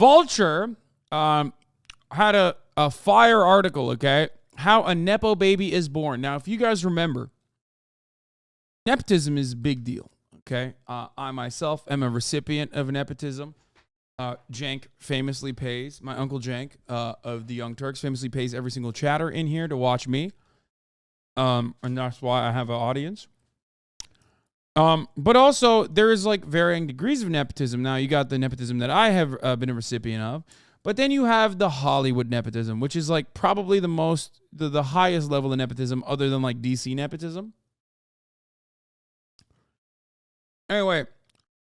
Vulture had a fire article, okay? How a Nepo baby is born. Now, if you guys remember, nepotism is a big deal, okay? I myself am a recipient of nepotism. Jank famously pays, my Uncle Jank of the Young Turks famously pays every single chatter in here to watch me. And that's why I have an audience. But also, there is like varying degrees of nepotism. Now, you got the nepotism that I have been a recipient of. But then you have the Hollywood nepotism, which is like probably the highest level of nepotism other than like DC nepotism. Anyway,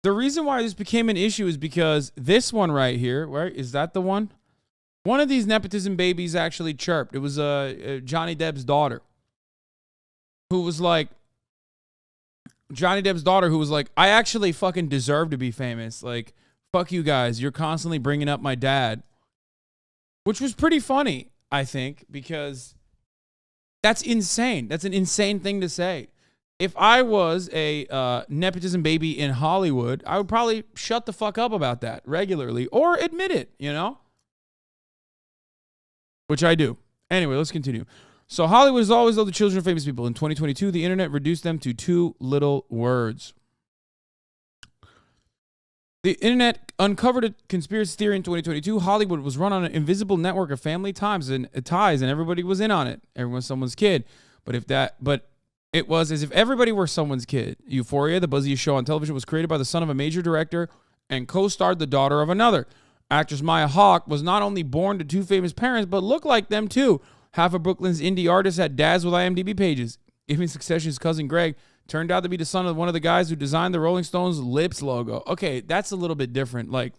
the reason why this became an issue is because this one right here, right? Is that the one? One of these nepotism babies actually chirped. It was Johnny Depp's daughter who was like, I actually fucking deserve to be famous. Like, fuck you guys. You're constantly bringing up my dad. Which was pretty funny, I think, because that's insane. That's an insane thing to say. If I was a nepotism baby in Hollywood, I would probably shut the fuck up about that regularly or admit it, you know? Which I do. Anyway, let's continue. So Hollywood has always loved the children of famous people. In 2022, the internet reduced them to 2 little words. The internet uncovered a conspiracy theory in 2022. Hollywood was run on an invisible network of family ties, and everybody was in on it. Everyone's someone's kid. But it was as if everybody were someone's kid. Euphoria, the buzziest show on television, was created by the son of a major director and co-starred the daughter of another. Actress Maya Hawke was not only born to 2 famous parents, but looked like them too. Half of Brooklyn's indie artists had dads with IMDb pages. Even Succession's cousin Greg turned out to be the son of one of the guys who designed the Rolling Stones Lips logo. Okay, that's a little bit different. Like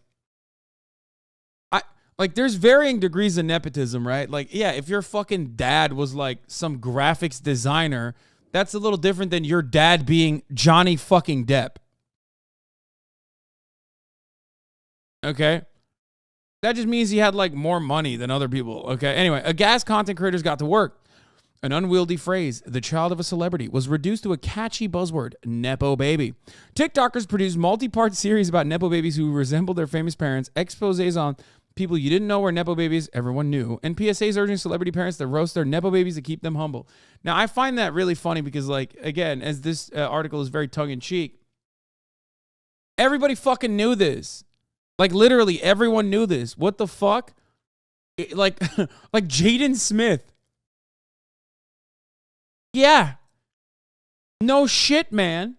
there's varying degrees of nepotism, right? Like, yeah, if your fucking dad was like some graphics designer, that's a little different than your dad being Johnny fucking Depp. Okay? That just means he had like more money than other people. Okay? Anyway, aghast content creators got to work. An unwieldy phrase, the child of a celebrity, was reduced to a catchy buzzword, Nepo baby. TikTokers produced multi-part series about Nepo babies who resembled their famous parents, exposés on people you didn't know were Nepo babies, everyone knew, and PSAs urging celebrity parents to roast their Nepo babies to keep them humble. Now, I find that really funny because, like, again, as this article is very tongue-in-cheek, everybody fucking knew this. Like, literally, everyone knew this. What the fuck? Like Jaden Smith. Yeah. No shit, man.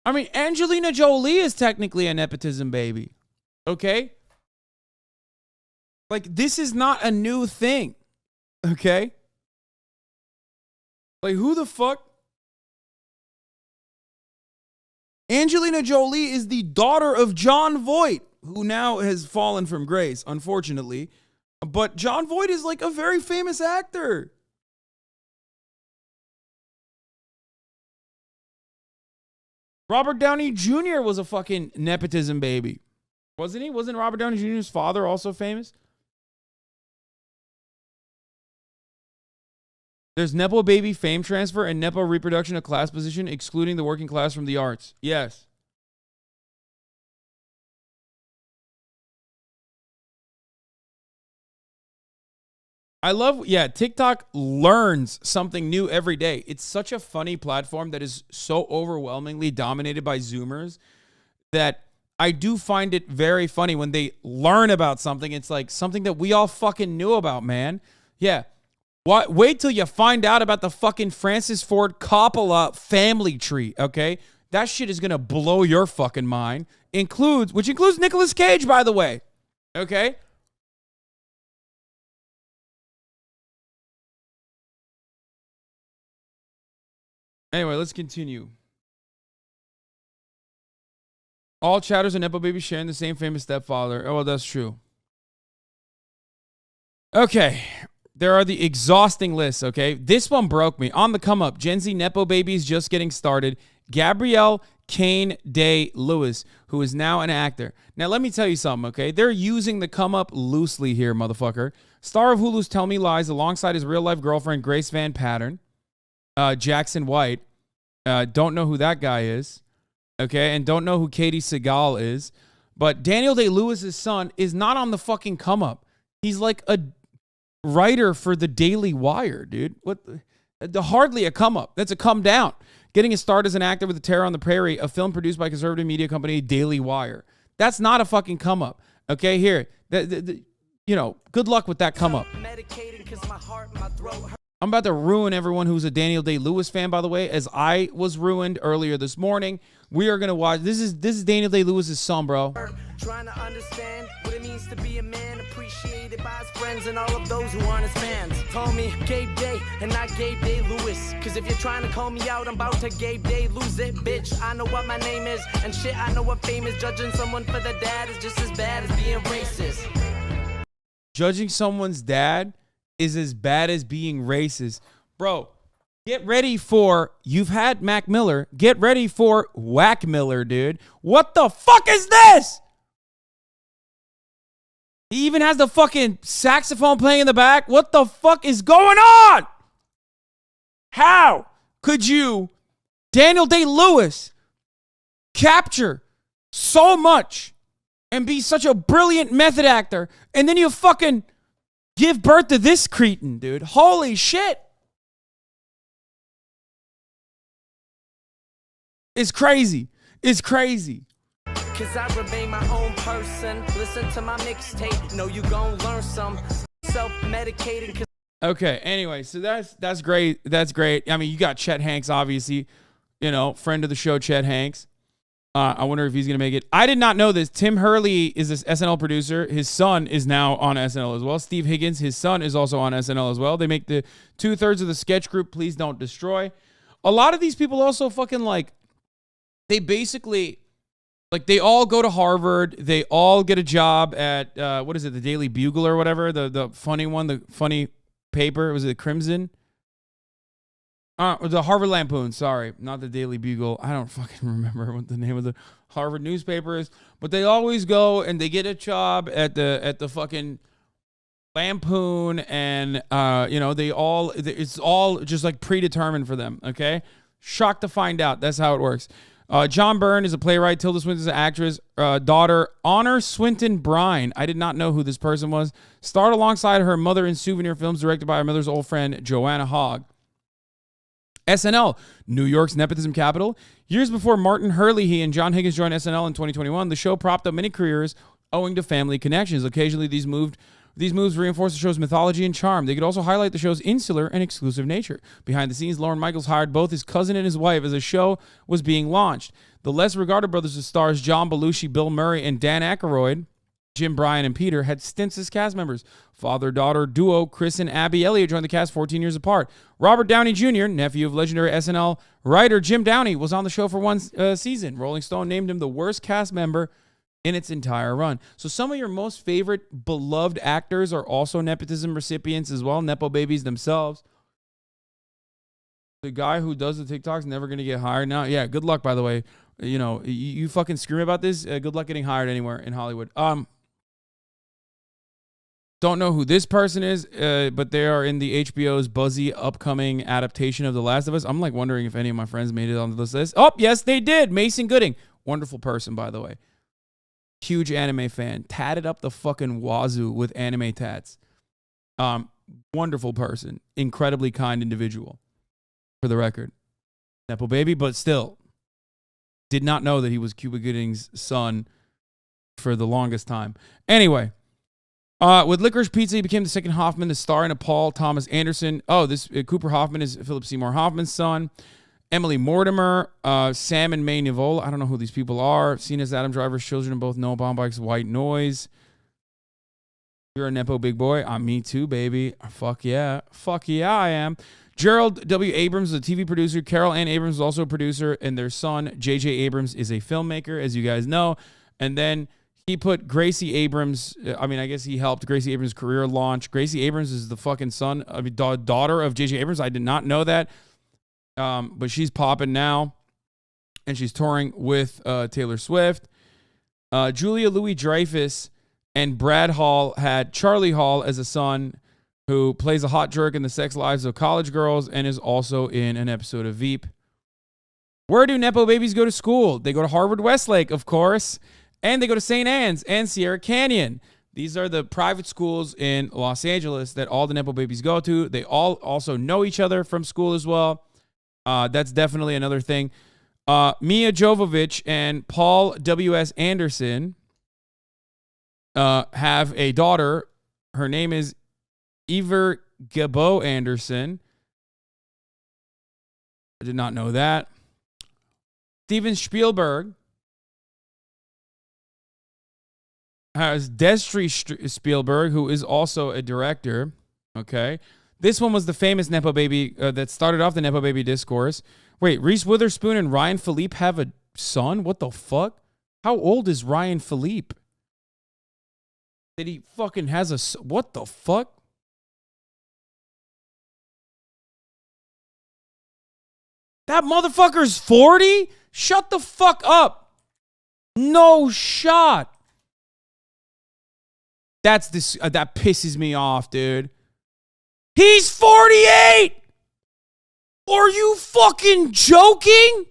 I mean, Angelina Jolie is technically a nepotism baby. Okay? Like, this is not a new thing. Okay? Like, who the fuck? Angelina Jolie is the daughter of Jon Voight, who now has fallen from grace, unfortunately. But Jon Voight is like a very famous actor. Robert Downey Jr. was a fucking nepotism baby. Wasn't he? Wasn't Robert Downey Jr.'s father also famous? There's Nepo baby fame transfer and Nepo reproduction of class position, excluding the working class from the arts. Yes. I love, TikTok learns something new every day. It's such a funny platform that is so overwhelmingly dominated by Zoomers that I do find it very funny when they learn about something. It's like something that we all fucking knew about, man. Yeah. Wait till you find out about the fucking Francis Ford Coppola family tree, okay? That shit is going to blow your fucking mind. Which includes Nicolas Cage, by the way. Okay? Anyway, let's continue. All chatters and Nepo babies sharing the same famous stepfather. Oh, well, that's true. Okay. There are the exhausting lists, okay? This one broke me. On the come up, Gen Z Nepo babies just getting started. Gabrielle Kane Day Lewis, who is now an actor. Now, let me tell you something, okay? They're using the come up loosely here, motherfucker. Star of Hulu's Tell Me Lies alongside his real-life girlfriend, Grace Van Pattern. Jackson White. Don't know who that guy is. okay, and don't know who Katie Seagal is, but Daniel Day-Lewis's son is not on the fucking come up. He's like a writer for the Daily Wire, dude. What? Hardly a come up. That's a come down. Getting his start as an actor with The Terror on the Prairie, a film produced by conservative media company Daily Wire. That's not a fucking come up. Okay, here. Good luck with that come up. I'm about to ruin everyone who's a Daniel Day-Lewis fan, by the way, as I was ruined earlier this morning. We are going to watch. This is Daniel Day-Lewis's son, bro. Trying to understand what it means to be a man, appreciated by his friends and all of those who aren't his fans. Call me Gabe Day and not Gabe Day-Lewis. Because if you're trying to call me out, I'm about to Gabe Day lose it, bitch. I know what my name is, and shit, I know what fame is. Judging someone for the dad is just as bad as being racist. Judging someone's dad is as bad as being racist. Bro, get ready for, you've had Mac Miller, get ready for Whack Miller, dude. What the fuck is this? He even has the fucking saxophone playing in the back. What the fuck is going on? How could you, Daniel Day-Lewis, capture so much and be such a brilliant method actor, and then you fucking give birth to this cretin, dude? Holy shit. It's crazy. It's crazy. Cause I remain my own person. Listen to my mixtape. Know you gon' learn some. Self-medicating. Okay, anyway, so that's great. That's great. I mean, you got Chet Hanks, obviously. Friend of the show, Chet Hanks. I wonder if he's going to make it. I did not know this. Tim Hurley is this SNL producer. His son is now on SNL as well. Steve Higgins, his son, is also on SNL as well. They make the 2/3 of the sketch group Please Don't Destroy. A lot of these people also fucking they basically, they all go to Harvard. They all get a job at, the Daily Bugle or whatever, the funny one, the funny paper. Was it Crimson? The Harvard Lampoon, sorry, not the Daily Bugle. I don't fucking remember what the name of the Harvard newspaper is, but they always go and they get a job at the fucking Lampoon, and it's all just predetermined for them. Okay, shocked to find out that's how it works. John Byrne is a playwright. Tilda Swinton is an actress. Daughter Honor Swinton Brine. I did not know who this person was. Starred alongside her mother in Souvenir films directed by her mother's old friend Joanna Hogg. SNL, New York's nepotism capital. Years before Martin Hurley and John Higgins joined SNL in 2021, the show propped up many careers owing to family connections. Occasionally, these moves reinforce the show's mythology and charm. They could also highlight the show's insular and exclusive nature. Behind the scenes, Lorne Michaels hired both his cousin and his wife as the show was being launched. The less regarded brothers of stars John Belushi, Bill Murray, and Dan Aykroyd, Jim, Brian, and Peter, had stints as cast members. Father-daughter duo Chris and Abby Elliott joined the cast 14 years apart. Robert Downey Jr., nephew of legendary SNL writer Jim Downey, was on the show for one season. Rolling Stone named him the worst cast member in its entire run. So some of your most favorite beloved actors are also nepotism recipients as well, Nepo babies themselves. The guy who does the TikTok's never going to get hired now. Yeah, good luck, by the way. You fucking scream about this. Good luck getting hired anywhere in Hollywood. Don't know who this person is, but they are in the HBO's buzzy upcoming adaptation of The Last of Us. I'm wondering if any of my friends made it onto this list. Oh, yes, they did. Mason Gooding. Wonderful person, by the way. Huge anime fan. Tatted up the fucking wazoo with anime tats. Wonderful person. Incredibly kind individual. For the record. Nepo baby, but still. Did not know that he was Cuba Gooding's son for the longest time. Anyway. With Licorice Pizza, he became the second Hoffman to star in a Paul Thomas Anderson. Oh, this Cooper Hoffman is Philip Seymour Hoffman's son. Emily Mortimer, Sam and May Nivola. I don't know who these people are. Seen as Adam Driver's children in both Noah Baumbach's White Noise. You're a Nepo big boy. Me too, baby. Fuck yeah. Fuck yeah, I am. Gerald W. Abrams is a TV producer. Carol Ann Abrams is also a producer. And their son, J.J. Abrams, is a filmmaker, as you guys know. And then he put Gracie Abrams, I guess he helped Gracie Abrams' career launch. Gracie Abrams is the fucking daughter of J.J. Abrams. I did not know that. But she's popping now. And she's touring with Taylor Swift. Julia Louis-Dreyfus and Brad Hall had Charlie Hall as a son who plays a hot jerk in the sex lives of college girls and is also in an episode of Veep. Where do Nepo babies go to school? They go to Harvard Westlake, of course, and they go to St. Anne's and Sierra Canyon. These are the private schools in Los Angeles that all the Nepo babies go to. They all also know each other from school as well. That's definitely another thing. Mia Jovovich and Paul W.S. Anderson have a daughter. Her name is Ever Gabo Anderson. I did not know that. Steven Spielberg has Destry Spielberg, who is also a director. Okay. This one was the famous Nepo baby that started off the Nepo baby discourse. Wait, Reese Witherspoon and Ryan Philippe have a son? What the fuck? How old is Ryan Philippe? That he fucking has a son? What the fuck? That motherfucker's 40? Shut the fuck up. No shot. That's this. That pisses me off, dude. He's 48. Are you fucking joking?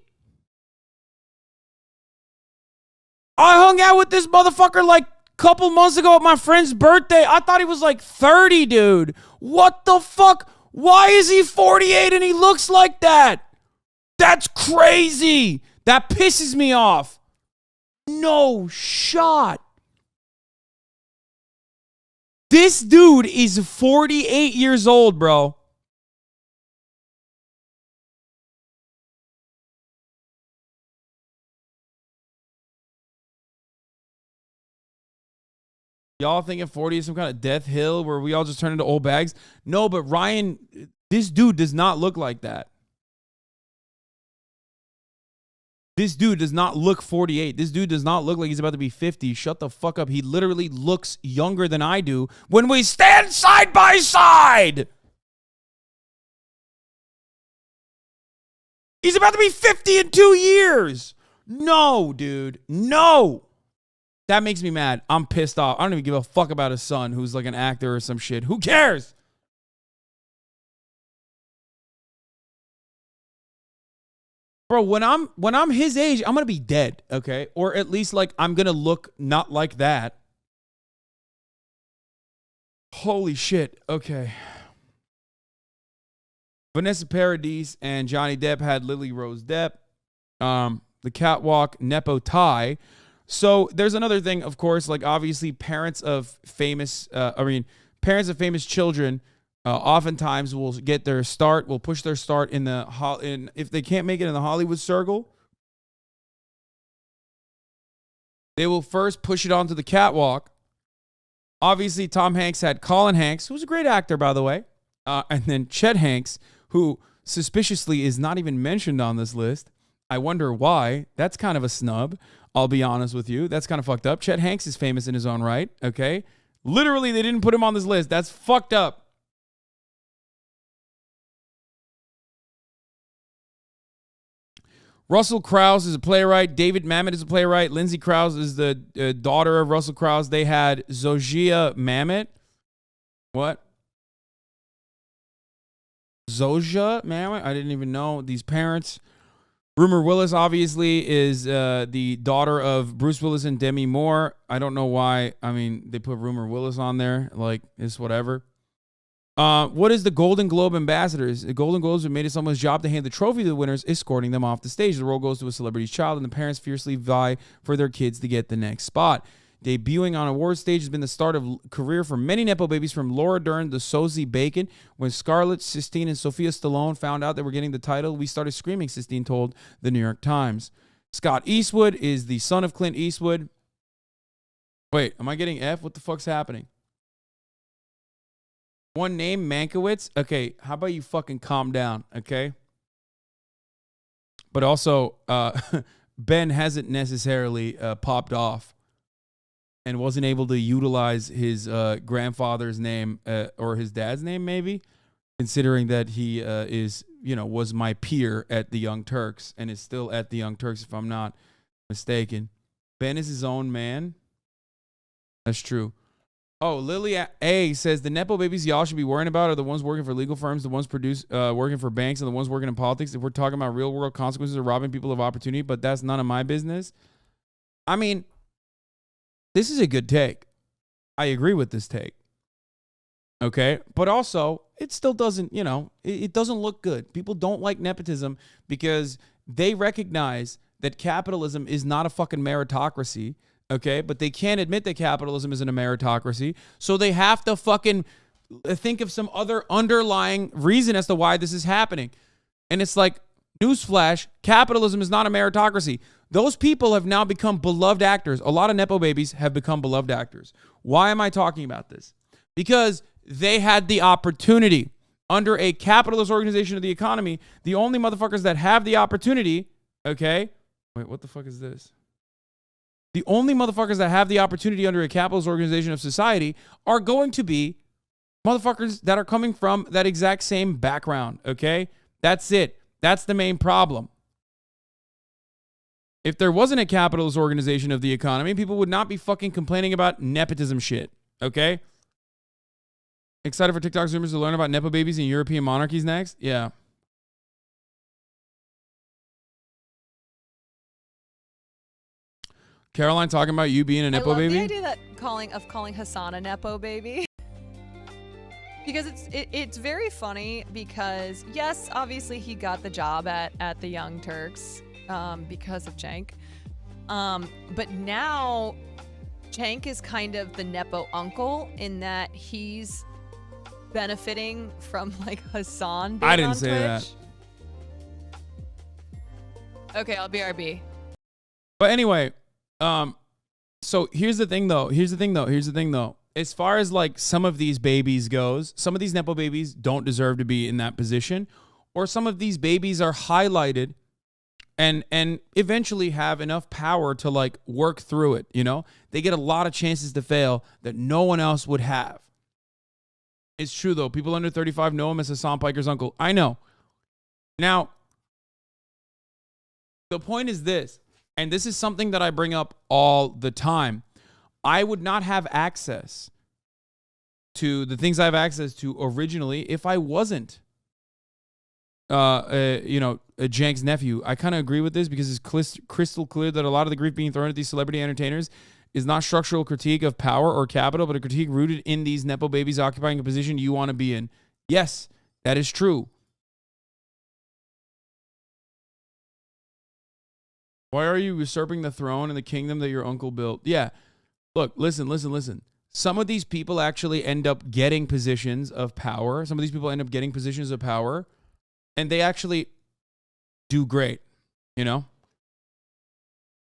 I hung out with this motherfucker like a couple months ago at my friend's birthday. I thought he was like 30, dude. What the fuck? Why is he 48 and he looks like that? That's crazy. That pisses me off. No shot. This dude is 48 years old, bro. Y'all thinking 40 is some kind of death hill where we all just turn into old bags? No, but Ryan, this dude does not look like that. This dude does not look 48. This dude does not look like he's about to be 50. Shut the fuck up. He literally looks younger than I do when we stand side by side. He's about to be 50 in 2 years. No, dude. No. That makes me mad. I'm pissed off. I don't even give a fuck about his son who's like an actor or some shit. Who cares? Bro, when I'm his age, I'm going to be dead, okay? Or at least like I'm going to look not like that. Holy shit. Okay. Vanessa Paradis and Johnny Depp had Lily Rose Depp. The catwalk Nepo tie. So there's another thing, of course, like obviously parents of famous children oftentimes will get their start, will push their start in if they can't make it in the Hollywood circle, they will first push it onto the catwalk. Obviously, Tom Hanks had Colin Hanks, who's a great actor, by the way, and then Chet Hanks, who suspiciously is not even mentioned on this list. I wonder why. That's kind of a snub. I'll be honest with you. That's kind of fucked up. Chet Hanks is famous in his own right, okay? Literally, they didn't put him on this list. That's fucked up. Russell Krause is a playwright. David Mamet is a playwright. Lindsay Krause is the daughter of Russell Krause. They had Zojia Mamet. What? Zojia Mamet? I didn't even know these parents. Rumor Willis, obviously, is the daughter of Bruce Willis and Demi Moore. I don't know why. I mean, they put Rumor Willis on there. Like, it's whatever. What is the Golden Globe ambassadors? The Golden Globes have made it someone's job to hand the trophy to the winners, escorting them off the stage. The role goes to a celebrity's child, and the parents fiercely vie for their kids to get the next spot. Debuting on award stage has been the start of career for many Nepo babies, from Laura Dern to Sosie Bacon. When Scarlett, Sistine, and Sophia Stallone found out they were getting the title, we started screaming, Sistine told the New York Times. Scott Eastwood is the son of Clint Eastwood. Wait, am I getting F? What the fuck's happening? One name, Mankiewicz. Okay, how about you fucking calm down, okay? But also, Ben hasn't necessarily popped off and wasn't able to utilize his grandfather's name or his dad's name, maybe, considering that he was my peer at the Young Turks and is still at the Young Turks, if I'm not mistaken. Ben is his own man. That's true. Oh, Lily A says the Nepo babies y'all should be worrying about are the ones working for legal firms, the ones working for banks, and the ones working in politics. If we're talking about real world consequences of robbing people of opportunity, but that's none of my business. I mean, this is a good take. I agree with this take. Okay. But also, it still doesn't, it doesn't look good. People don't like nepotism because they recognize that capitalism is not a fucking meritocracy. Okay. But they can't admit that capitalism isn't a meritocracy. So they have to fucking think of some other underlying reason as to why this is happening. And it's like, newsflash, capitalism is not a meritocracy. Those people have now become beloved actors. A lot of Nepo babies have become beloved actors. Why am I talking about this? Because they had the opportunity under a capitalist organization of the economy. The only motherfuckers that have the opportunity, okay? Wait, what the fuck is this? The only motherfuckers that have the opportunity under a capitalist organization of society are going to be motherfuckers that are coming from that exact same background, okay? That's it. That's the main problem. If there wasn't a capitalist organization of the economy, people would not be fucking complaining about nepotism shit, okay? Excited for TikTok Zoomers to learn about Nepo babies and European monarchies next? Yeah. Caroline talking about you being a Nepo baby? I love the idea that calling Hassan a Nepo baby. Because it's very funny because, yes, obviously he got the job at the Young Turks because of Cenk. But now Cenk is kind of the Nepo uncle in that he's benefiting from like Hassan being I didn't on say Twitch. that. Okay, I'll BRB. But anyway, so here's the thing though. As far as like some of these babies goes, some of these Nepo babies don't deserve to be in that position, or some of these babies are highlighted and eventually have enough power to like work through it. They get a lot of chances to fail that no one else would have. It's true though. People under 35 know him as Hassan Piker's uncle. I know. Now, the point is this, and this is something that I bring up all the time. I would not have access to the things I have access to originally if I wasn't, Cenk's nephew. I kind of agree with this because it's crystal clear that a lot of the grief being thrown at these celebrity entertainers is not structural critique of power or capital, but a critique rooted in these Nepo babies occupying a position you want to be in. Yes, that is true. Why are you usurping the throne and the kingdom that your uncle built? Yeah. Look, listen. Some of these people actually end up getting positions of power. And they actually do great,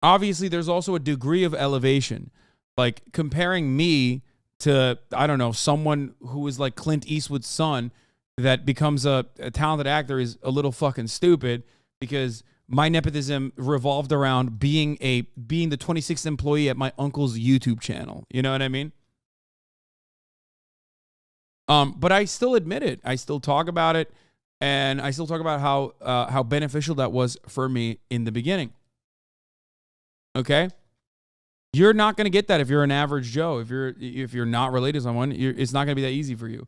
Obviously, there's also a degree of elevation. Like comparing me to, I don't know, someone who is like Clint Eastwood's son that becomes a talented actor is a little fucking stupid because my nepotism revolved around being the 26th employee at my uncle's YouTube channel. You know what I mean? But I still admit it. I still talk about it, and I still talk about how beneficial that was for me in the beginning. Okay? You're not going to get that if you're an average Joe. If you're not related to someone, it's not going to be that easy for you.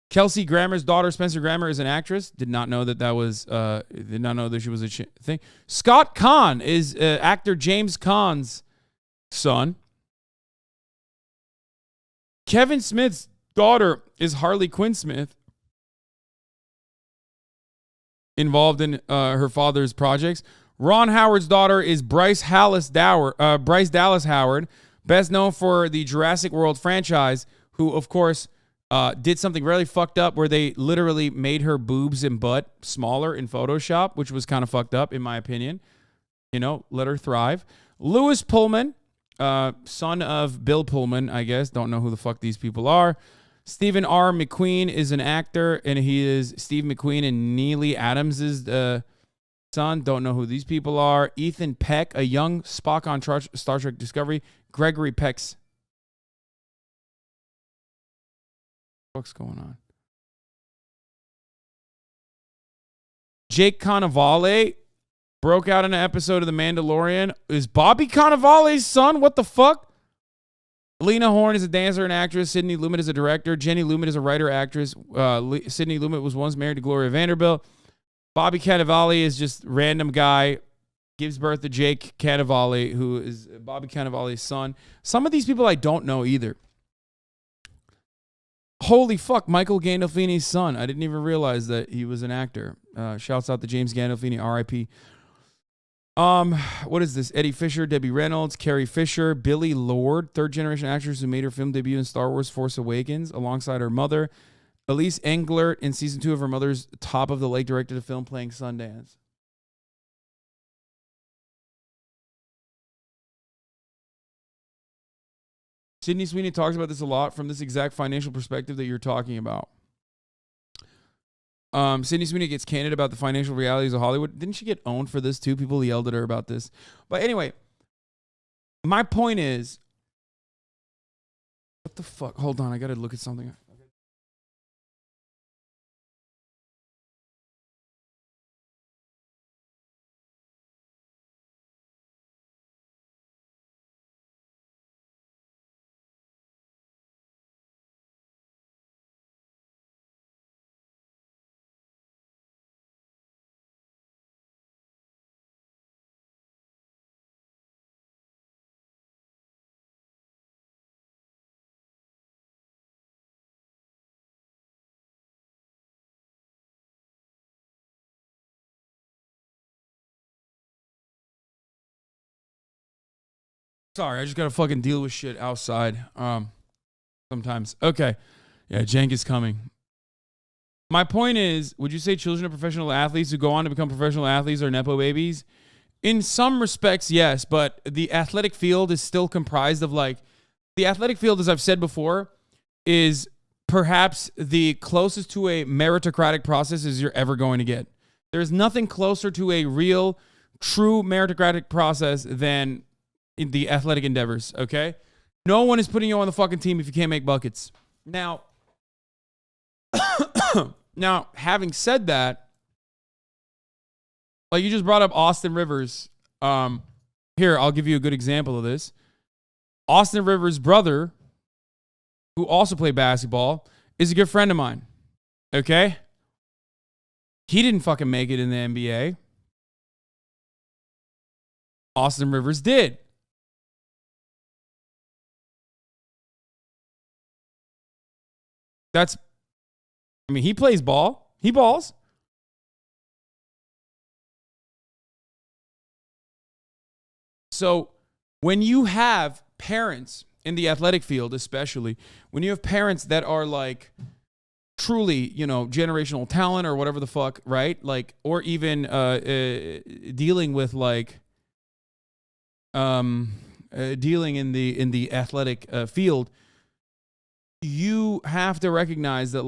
Kelsey Grammer's daughter, Spencer Grammer, is an actress. Did not know that was. Did not know that she was a thing. Scott Conn is actor James Caan's son. Kevin Smith's daughter is Harley Quinn Smith, involved in her father's projects. Ron Howard's daughter is Bryce Dallas Howard, best known for the Jurassic World franchise, who, of course, did something really fucked up where they literally made her boobs and butt smaller in Photoshop, which was kind of fucked up, in my opinion. Let her thrive. Lewis Pullman, son of Bill Pullman, I guess. Don't know who the fuck these people are. Stephen R. McQueen is an actor, and he is Steve McQueen and Neely Adams' son. Don't know who these people are. Ethan Peck, a young Spock on Star Trek Discovery. Gregory Peck's. What's going on? Jake Cannavale broke out in an episode of The Mandalorian. Is Bobby Cannavale's son? What the fuck? Lena Horne is a dancer and actress. Sidney Lumet is a director. Jenny Lumet is a writer, actress. Sidney Lumet was once married to Gloria Vanderbilt. Bobby Cannavale is just random guy. Gives birth to Jake Cannavale, who is Bobby Cannavale's son. Some of these people I don't know either. Holy fuck, Michael Gandolfini's son. I didn't even realize that he was an actor. Shouts out to James Gandolfini, R.I.P. What is this? Eddie Fisher, Debbie Reynolds, Carrie Fisher, Billie Lourd, third-generation actress who made her film debut in Star Wars Force Awakens alongside her mother. Elise Englert in season 2 of her mother's Top of the Lake directed a film playing Sundance. Sydney Sweeney talks about this a lot from this exact financial perspective that you're talking about. Sydney Sweeney gets candid about the financial realities of Hollywood. Didn't she get owned for this too? People yelled at her about this. But anyway, my point is, what the fuck? Hold on, I gotta look at something. Sorry, I just gotta fucking deal with shit outside. Sometimes. Okay. Yeah, Jank is coming. My point is, would you say children of professional athletes who go on to become professional athletes are Nepo babies? In some respects, yes, but the athletic field is still comprised of the athletic field, as I've said before, is perhaps the closest to a meritocratic process as you're ever going to get. There's nothing closer to a real, true meritocratic process than in the athletic endeavors, okay? No one is putting you on the fucking team if you can't make buckets. Now, having said that, like you just brought up Austin Rivers. Here, I'll give you a good example of this. Austin Rivers' brother, who also played basketball, is a good friend of mine, okay? He didn't fucking make it in the NBA. Austin Rivers did. He plays ball. He balls. So when you have parents in the athletic field, especially, when you have parents that are like truly, generational talent or whatever the fuck, right? Like, or even dealing with dealing in the athletic field, you have to recognize that,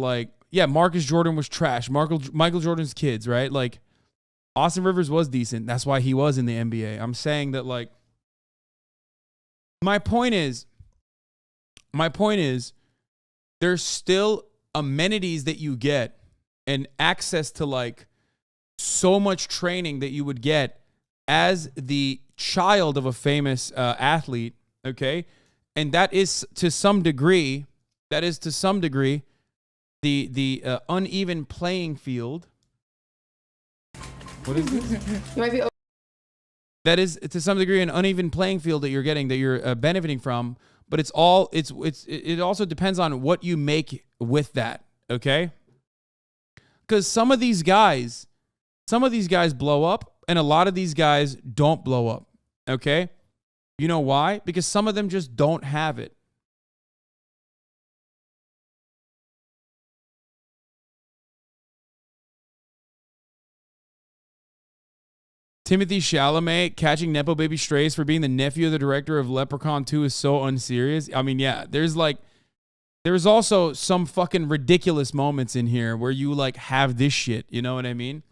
Marcus Jordan was trash. Michael Jordan's kids, right? Like, Austin Rivers was decent. That's why he was in the NBA. I'm saying that, my point is, there's still amenities that you get and access to, so much training that you would get as the child of a famous athlete, okay? And that is to some degree the uneven playing field. What is this? You might be. That is to some degree an uneven playing field that you're getting, that you're benefiting from. But it also depends on what you make with that. Okay. Because some of these guys blow up, and a lot of these guys don't blow up. Okay. You know why? Because some of them just don't have it. Timothy Chalamet catching Nepo baby strays for being the nephew of the director of Leprechaun 2 is so unserious. I mean, yeah, there's also some fucking ridiculous moments in here where you have this shit. You know what I mean?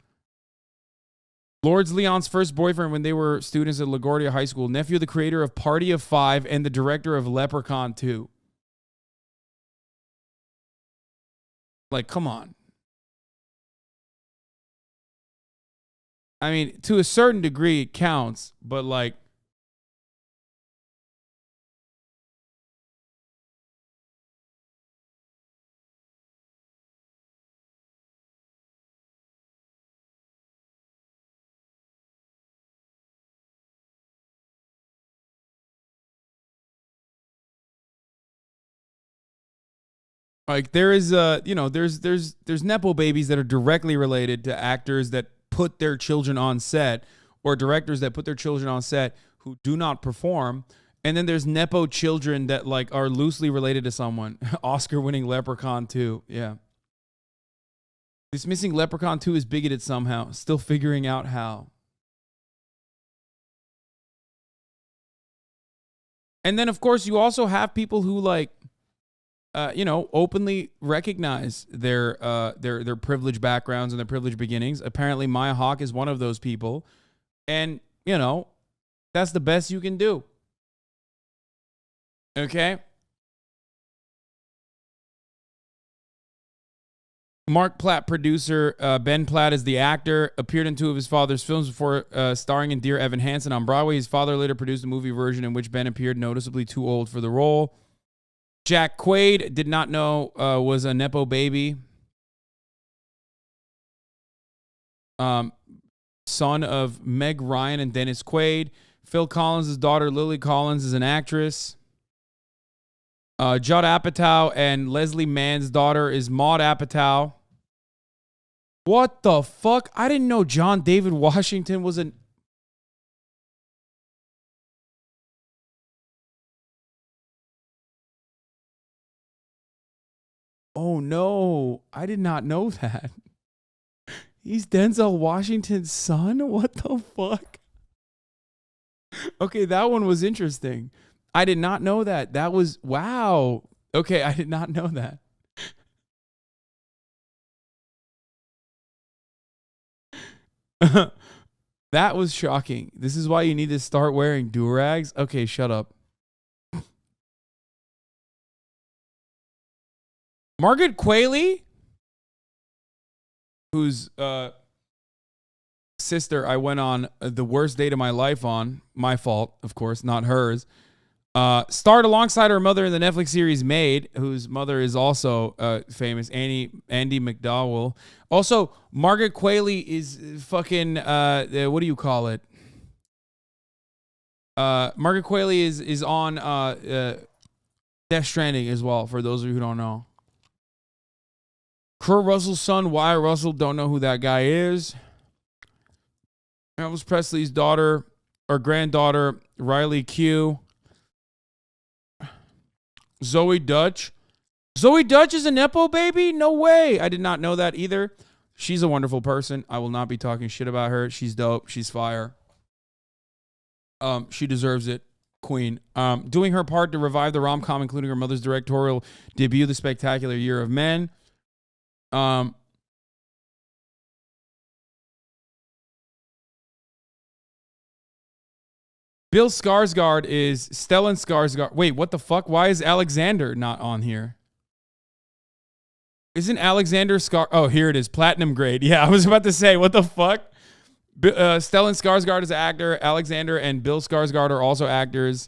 Lords Leon's first boyfriend when they were students at LaGuardia High School. Nephew of the creator of Party of Five and the director of Leprechaun 2. Come on. I mean, to a certain degree, it counts, but Like there is there's Nepo babies that are directly related to actors that put their children on set, or directors that put their children on set who do not perform. And then there's Nepo children that like are loosely related to someone. Oscar winning Leprechaun 2. Yeah. This missing Leprechaun 2 is bigoted somehow. Still figuring out how. And then of course you also have people who like openly recognize their privileged backgrounds and their privileged beginnings. Apparently, Maya Hawke is one of those people, and that's the best you can do. Okay. Mark Platt, producer. Ben Platt is the actor. Appeared in 2 of his father's films before starring in Dear Evan Hansen on Broadway. His father later produced a movie version in which Ben appeared, noticeably too old for the role. Jack Quaid, did not know was a Nepo baby. Son of Meg Ryan and Dennis Quaid. Phil Collins' daughter, Lily Collins, is an actress. Judd Apatow and Leslie Mann's daughter is Maude Apatow. What the fuck? I didn't know John David Washington was an... Oh no, I did not know that. He's Denzel Washington's son? What the fuck? Okay, that one was interesting. I did not know that. That was, wow. Okay, I did not know that. That was shocking. This is why you need to start wearing do-rags? Okay, shut up. Margaret Qualley, whose sister I went on the worst date of my life on, my fault, of course, not hers, starred alongside her mother in the Netflix series Maid, whose mother is also famous, Andy McDowell. Also, Margaret Qualley is fucking, what do you call it? Margaret Qualley is on Death Stranding as well, for those of you who don't know. Kurt Russell's son, Wyatt Russell, don't know who that guy is. Elvis Presley's daughter, or granddaughter, Riley Q. Zoe Dutch. Zoe Dutch is a Nepo baby? No way. I did not know that either. She's a wonderful person. I will not be talking shit about her. She's dope. She's fire. She deserves it. Queen. Doing her part to revive the rom-com, including her mother's directorial debut, The Spectacular Year of Men. Bill Skarsgård is Stellan Skarsgård. Wait, what the fuck? Why is Alexander not on here? Isn't Alexander Oh, here it is. Platinum grade. Yeah, I was about to say, what the fuck? Stellan Skarsgård is an actor. Alexander and Bill Skarsgård are also actors.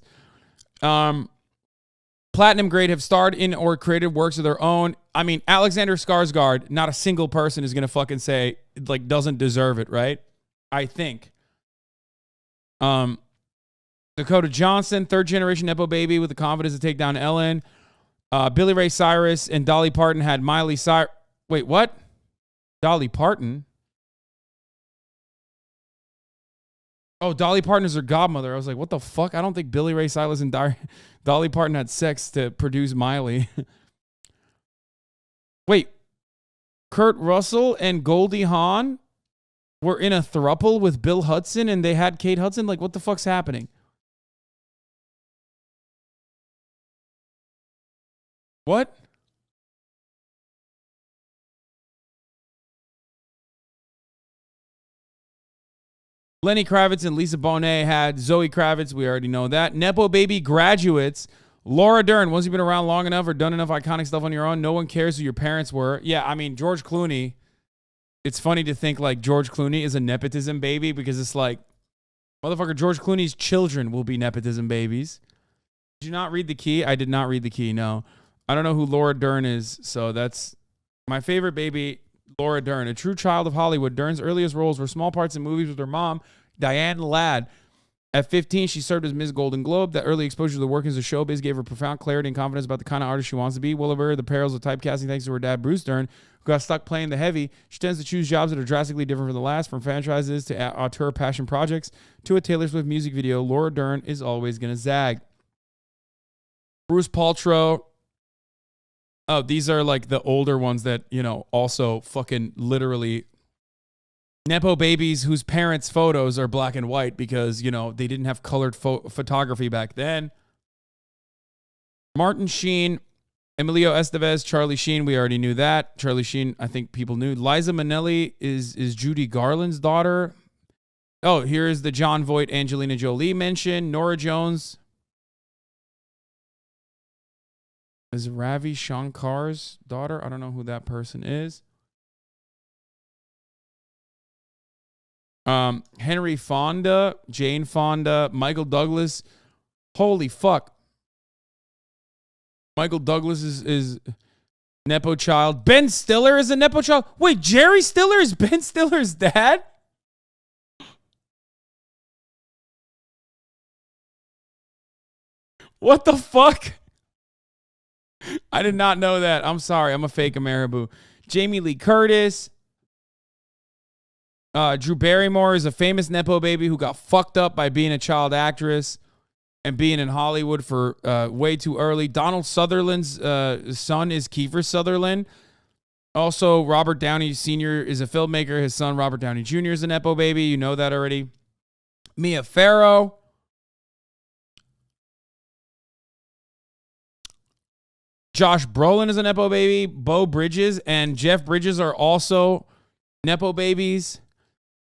Platinum grade have starred in or created works of their own. I mean, Alexander Skarsgård, not a single person is going to fucking say, like, doesn't deserve it, right? I think. Dakota Johnson, third generation Nepo baby with the confidence to take down Ellen. Billy Ray Cyrus and Dolly Parton had Miley Cyrus. Wait, what? Dolly Parton? Oh, Dolly Parton is her godmother. I was like, what the fuck? I don't think Billy Ray Cyrus and Dolly Parton had sex to produce Miley. Wait, Kurt Russell and Goldie Hawn were in a throuple with Bill Hudson and they had Kate Hudson? Like, what the fuck's happening? What? Lenny Kravitz and Lisa Bonet had Zoe Kravitz. We already know that. Nepo baby graduates. Laura Dern. Once you've been around long enough or done enough iconic stuff on your own, no one cares who your parents were. Yeah, I mean, George Clooney. It's funny to think like George Clooney is a nepotism baby because it's like, motherfucker, George Clooney's children will be nepotism babies. Did you not read The Key? I did not read The Key, no. I don't know who Laura Dern is, so that's my favorite baby, Laura Dern. A true child of Hollywood, Dern's earliest roles were small parts in movies with her mom, Diane Ladd. At 15, she served as Ms. Golden Globe. That early exposure to the workings of showbiz gave her profound clarity and confidence about the kind of artist she wants to be. Well aware of the perils of typecasting thanks to her dad, Bruce Dern, who got stuck playing the heavy. She tends to choose jobs that are drastically different from the last, from franchises to auteur passion projects to a Taylor Swift music video. Laura Dern is always going to zag. Bruce Paltrow. Oh, these are like the older ones that, you know, also fucking literally Nepo babies whose parents' photos are black and white because, you know, they didn't have colored photography back then. Martin Sheen, Emilio Estevez, Charlie Sheen. We already knew that. Charlie Sheen, I think people knew. Liza Minnelli is Judy Garland's daughter. Oh, here's the John Voight, Angelina Jolie mention. Nora Jones is Ravi Shankar's daughter. I don't know who that person is. Henry Fonda, Jane Fonda, Michael Douglas. Holy fuck. Michael Douglas is Nepo child. Ben Stiller is a Nepo child. Wait, Jerry Stiller is Ben Stiller's dad? What the fuck? I did not know that. I'm sorry. I'm a fake Ameriboo. Jamie Lee Curtis. Drew Barrymore is a famous Nepo baby who got fucked up by being a child actress and being in Hollywood for way too early. Donald Sutherland's son is Kiefer Sutherland. Also, Robert Downey Sr. is a filmmaker. His son, Robert Downey Jr. is a Nepo baby. You know that already. Mia Farrow. Josh Brolin is a Nepo baby. Beau Bridges and Jeff Bridges are also Nepo babies.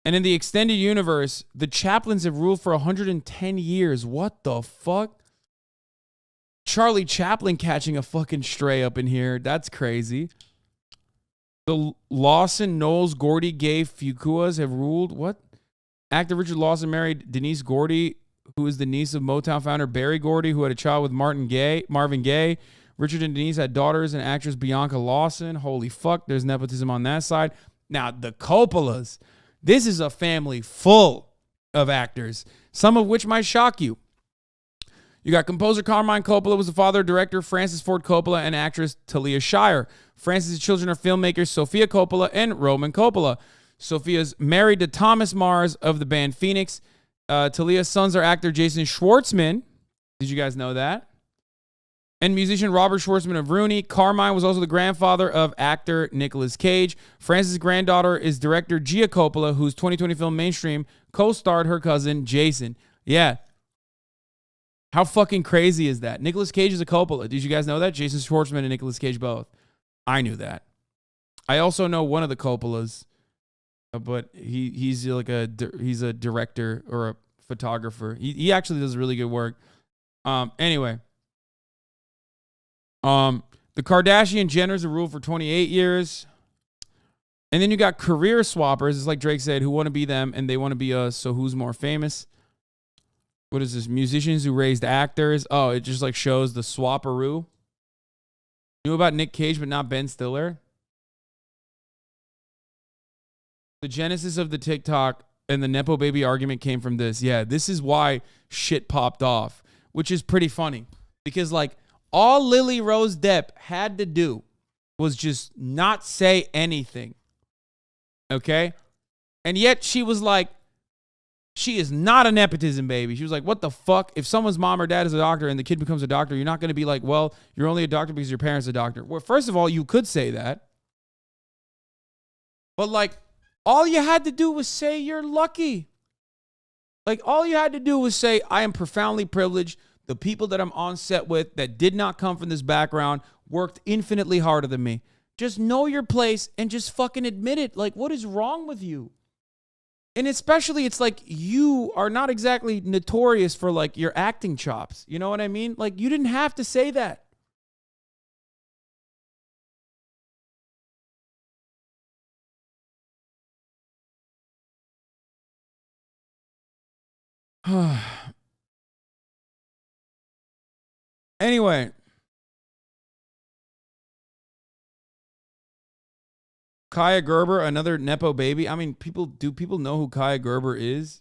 And in the extended universe, the Chaplins have ruled for 110 years. What the fuck? Charlie Chaplin catching a fucking stray up in here. That's crazy. The Lawson, Knowles, Gordy, Gay, Fuquas have ruled. What? Actor Richard Lawson married Denise Gordy, who is the niece of Motown founder Berry Gordy, who had a child with Marvin Gaye. Richard and Denise had daughters and actress Bianca Lawson. Holy fuck, there's nepotism on that side. Now, the Coppolas. This is a family full of actors, some of which might shock you. You got composer Carmine Coppola was the father of director Francis Ford Coppola and actress Talia Shire. Francis' children are filmmakers Sofia Coppola and Roman Coppola. Sophia's married to Thomas Mars of the band Phoenix. Talia's sons are actor Jason Schwartzman. Did you guys know that? And musician Robert Schwartzman of Rooney. Carmine was also the grandfather of actor Nicolas Cage. Frances' granddaughter is director Gia Coppola, whose 2020 film Mainstream co-starred her cousin Jason. Yeah. How fucking crazy is that? Nicolas Cage is a Coppola. Did you guys know that? Jason Schwartzman and Nicolas Cage both. I knew that. I also know one of the Coppolas, but he's a director or a photographer. He actually does really good work. Anyway. The Kardashian Jenners are ruled for 28 years. And then you got career swappers. It's like Drake said, who want to be them and they want to be us. So who's more famous? What is this? Musicians who raised actors. Oh, it just like shows the swapperoo. Knew about Nick Cage, but not Ben Stiller. The genesis of the TikTok and the Nepo baby argument came from this. Yeah, this is why shit popped off, which is pretty funny. Because like, all Lily Rose Depp had to do was just not say anything. Okay? And yet she was like, she is not a nepotism baby. She was like, what the fuck? If someone's mom or dad is a doctor and the kid becomes a doctor, you're not going to be like, well, you're only a doctor because your parents are a doctor. Well, first of all, you could say that. But like, all you had to do was say you're lucky. Like, all you had to do was say, I am profoundly privileged. The people that I'm on set with that did not come from this background worked infinitely harder than me. Just know your place and just fucking admit it. Like, what is wrong with you? And especially, it's like you are not exactly notorious for like your acting chops. You know what I mean? Like, you didn't have to say that. Anyway. Kaya Gerber, another Nepo baby. I mean, do people know who Kaya Gerber is?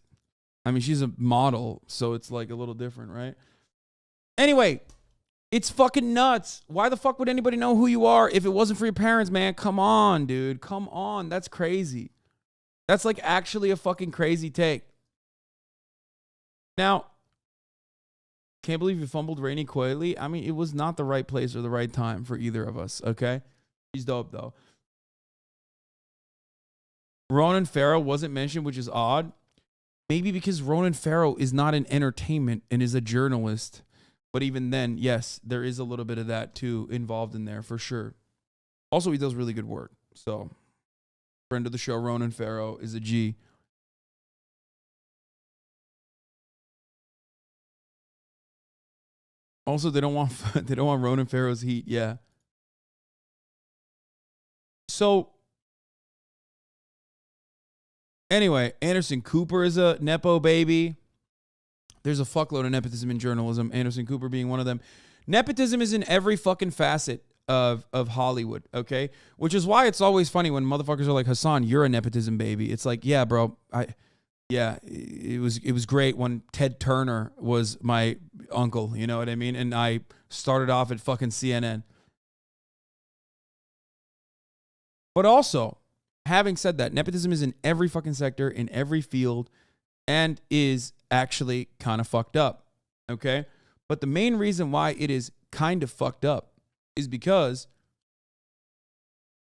I mean, she's a model, so it's like a little different, right? Anyway, it's fucking nuts. Why the fuck would anybody know who you are if it wasn't for your parents, man? Come on, dude. Come on. That's crazy. That's like actually a fucking crazy take. Now, can't believe you fumbled Rainey Coily. I mean, it was not the right place or the right time for either of us, okay? He's dope, though. Ronan Farrow wasn't mentioned, which is odd. Maybe because Ronan Farrow is not in entertainment and is a journalist. But even then, yes, there is a little bit of that, too, involved in there, for sure. Also, he does really good work. So, friend of the show, Ronan Farrow, is a G. Also, they don't want Ronan Farrow's heat. Yeah. So, anyway, Anderson Cooper is a Nepo baby. There's a fuckload of nepotism in journalism, Anderson Cooper being one of them. Nepotism is in every fucking facet of Hollywood, okay? Which is why it's always funny when motherfuckers are like, Hassan, you're a nepotism baby. It's like, yeah, bro, it was great when Ted Turner was my uncle, you know what I mean? And I started off at fucking CNN. But also, having said that, nepotism is in every fucking sector, in every field, and is actually kind of fucked up, okay? But the main reason why it is kind of fucked up is because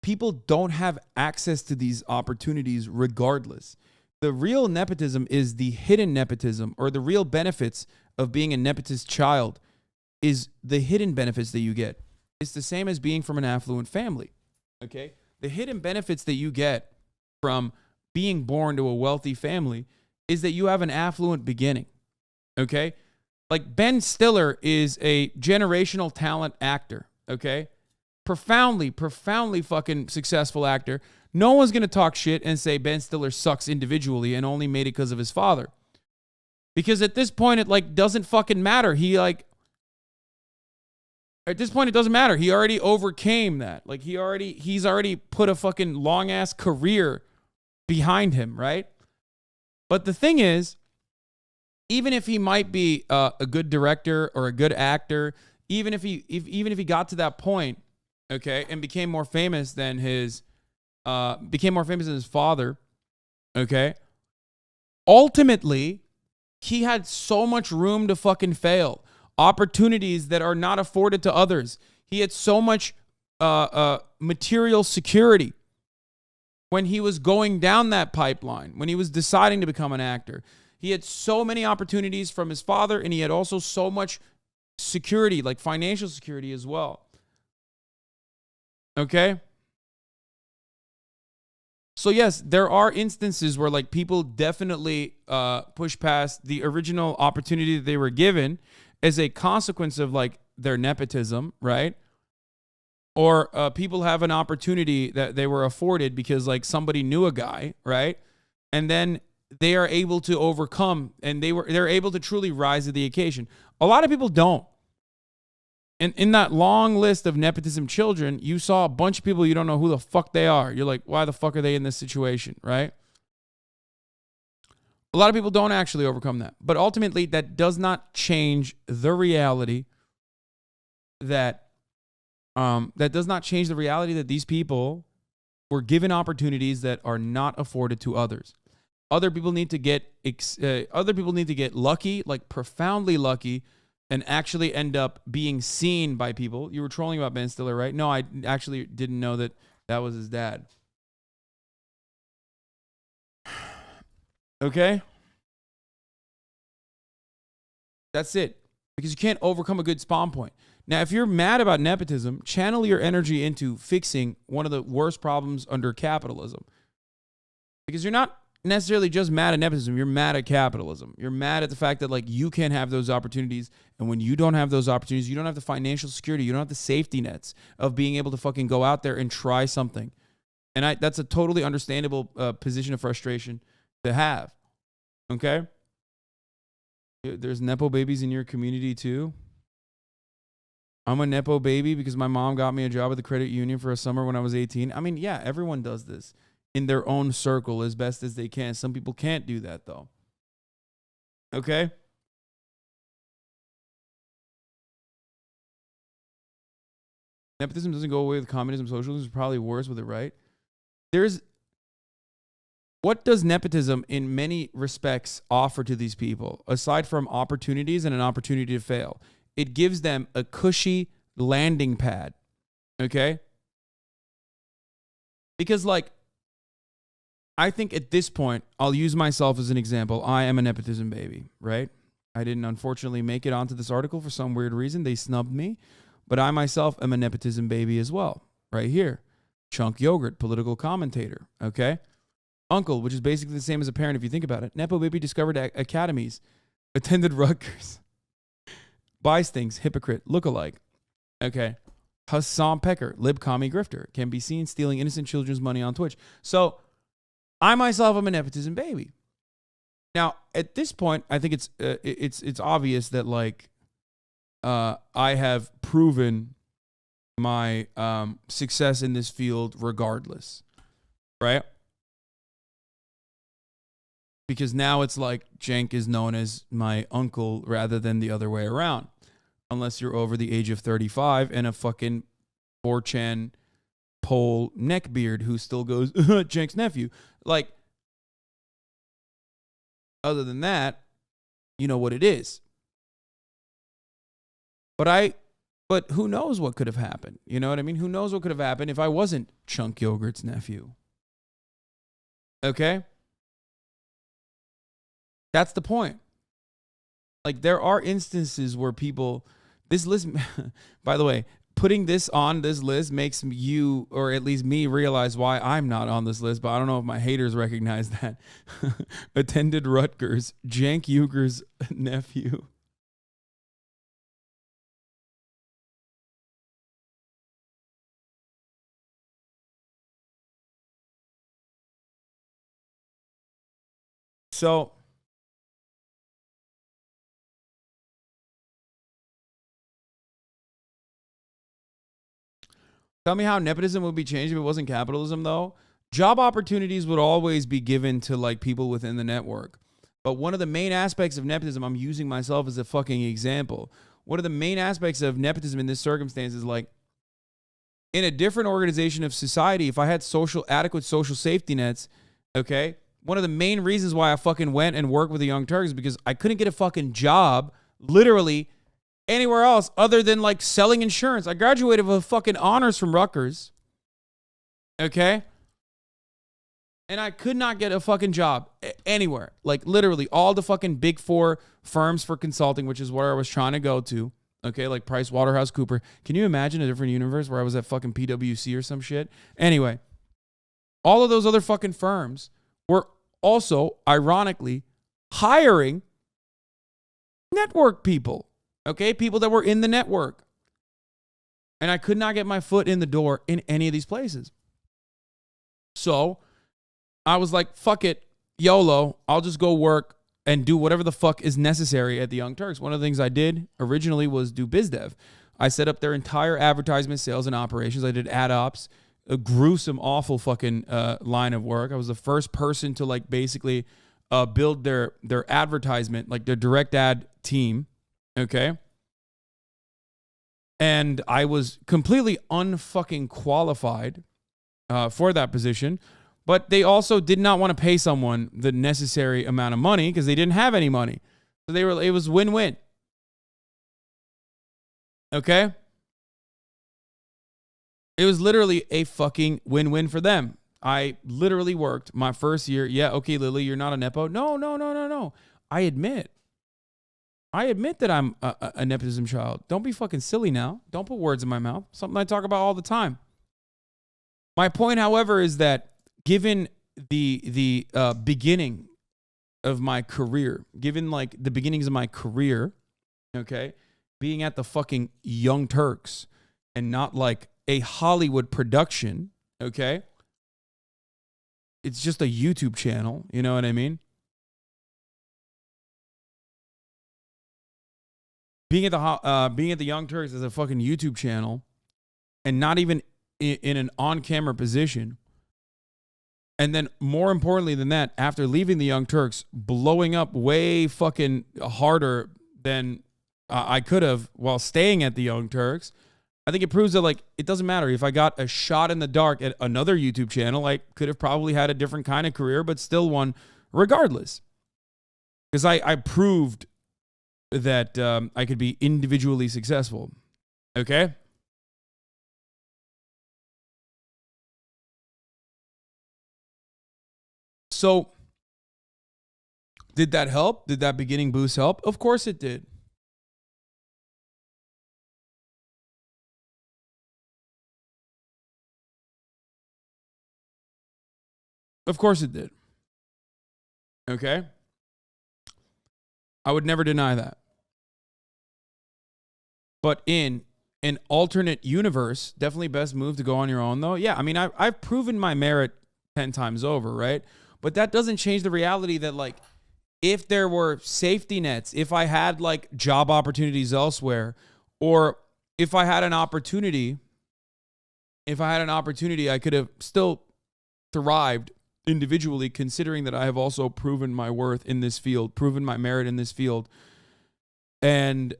people don't have access to these opportunities regardless. The real nepotism is the hidden nepotism, or the real benefits of being a nepotist child is the hidden benefits that you get. It's the same as being from an affluent family, okay? The hidden benefits that you get from being born to a wealthy family is that you have an affluent beginning, okay? Like Ben Stiller is a generational talent actor, okay? Profoundly fucking successful actor. No one's going to talk shit and say Ben Stiller sucks individually and only made it because of his father. Because at this point, it like doesn't fucking matter. At this point, it doesn't matter. He already overcame that. Like he's already put a fucking long ass career behind him, right? But the thing is, even if he might be a good director or a good actor, even if he got to that point, okay, and became more famous than his father, okay, ultimately, he had so much room to fucking fail. Opportunities that are not afforded to others. He had so much material security when he was going down that pipeline, when he was deciding to become an actor. He had so many opportunities from his father, and he had also so much security, like financial security as well. Okay? So yes, there are instances where like people definitely push past the original opportunity that they were given as a consequence of like their nepotism, right? Or people have an opportunity that they were afforded because like somebody knew a guy, right? And then they are able to overcome, and they're able to truly rise to the occasion. A lot of people don't. And in that long list of nepotism children, you saw a bunch of people you don't know who the fuck they are. You're like, why the fuck are they in this situation, right? A lot of people don't actually overcome that. But ultimately, that does not change the reality that these people were given opportunities that are not afforded to others. Other people need to get lucky, like profoundly lucky, and actually end up being seen by people. You were trolling about Ben Stiller, right? No, I actually didn't know that was his dad. Okay? That's it. Because you can't overcome a good spawn point. Now, if you're mad about nepotism, channel your energy into fixing one of the worst problems under capitalism. Because you're not necessarily just mad at nepotism, you're mad at capitalism. You're mad at the fact that like you can't have those opportunities, and when you don't have those opportunities, you don't have the financial security, you don't have the safety nets of being able to fucking go out there and try something. And that's a totally understandable position of frustration to have. Okay? There's Nepo babies in your community too. I'm a Nepo baby because my mom got me a job at the credit union for a summer when I was 18. I mean, yeah, everyone does this in their own circle as best as they can. Some people can't do that, though. Okay? Nepotism doesn't go away with communism. Socialism is probably worse with it, right? What does nepotism in many respects offer to these people, aside from opportunities and an opportunity to fail? It gives them a cushy landing pad, okay? Because, like, I think at this point, I'll use myself as an example. I am a nepotism baby, right? I didn't, unfortunately, make it onto this article for some weird reason. They snubbed me. But I myself am a nepotism baby as well, right here. Chunk Yogurt, political commentator, okay? Uncle, which is basically the same as a parent if you think about it. Nepo baby discovered academies, attended Rutgers. Buys things, hypocrite, look-alike. Okay. Hassan Pecker, lib commie grifter, can be seen stealing innocent children's money on Twitch. So I myself am a nepotism baby. Now, at this point, I think it's obvious that, like, I have proven my success in this field regardless, right? Because now it's like Cenk is known as my uncle rather than the other way around. Unless you're over the age of 35 and a fucking 4chan Pole neckbeard who still goes, Cenk's nephew. Like, other than that, you know what it is. But who knows what could have happened? You know what I mean? Who knows what could have happened if I wasn't Chunk Yogurt's nephew? Okay? That's the point. Like, there are instances where people, this list, by the way, putting this on this list makes you, or at least me, realize why I'm not on this list, but I don't know if my haters recognize that. Attended Rutgers, Cenk Uyghur's nephew. So, tell me how nepotism would be changed if it wasn't capitalism, though. Job opportunities would always be given to, like, people within the network. But one of the main aspects of nepotism, I'm using myself as a fucking example. One of the main aspects of nepotism in this circumstance is, like, in a different organization of society, if I had adequate social safety nets, okay, one of the main reasons why I fucking went and worked with the Young Turks is because I couldn't get a fucking job, literally, anywhere else other than, like, selling insurance. I graduated with fucking honors from Rutgers. Okay? And I could not get a fucking job anywhere. Like, literally, all the fucking big four firms for consulting, which is where I was trying to go to. Okay? Like PricewaterhouseCoopers. Can you imagine a different universe where I was at fucking PwC or some shit? Anyway, all of those other fucking firms were also, ironically, hiring network people. Okay? People that were in the network. And I could not get my foot in the door in any of these places. So I was like, fuck it, YOLO. I'll just go work and do whatever the fuck is necessary at the Young Turks. One of the things I did originally was do biz dev. I set up their entire advertisement, sales, and operations. I did ad ops, a gruesome, awful fucking line of work. I was the first person to, like, basically build their advertisement, like their direct ad team. Okay. And I was completely unfucking qualified for that position. But they also did not want to pay someone the necessary amount of money because they didn't have any money. So it was win-win. Okay? It was literally a fucking win-win for them. I literally worked my first year. Yeah, okay, Lily, you're not a Nepo. No. I admit that I'm a nepotism child. Don't be fucking silly now. Don't put words in my mouth. Something I talk about all the time. My point, however, is that given the beginning of my career, given, like, the beginnings of my career, okay, being at the fucking Young Turks and not, like, a Hollywood production, okay, it's just a YouTube channel, you know what I mean? Being at the Young Turks as a fucking YouTube channel and not even in an on-camera position, And then more importantly than that, after leaving the Young Turks, blowing up way fucking harder than I could have while staying at the Young Turks. I think it proves that, like, it doesn't matter. If I got a shot in the dark at another YouTube channel, I could have probably had a different kind of career, but still won regardless. Because I proved that I could be individually successful. Okay? So, did that help? Did that beginning boost help? Of course it did. Of course it did. Okay? I would never deny that. But in an alternate universe, definitely best move to go on your own, though. Yeah, I mean, I've proven my merit 10 times over, right? But that doesn't change the reality that, like, if there were safety nets, if I had, like, job opportunities elsewhere, or if I had an opportunity, I could have still thrived individually, considering that I have also proven my worth in this field, proven my merit in this field. And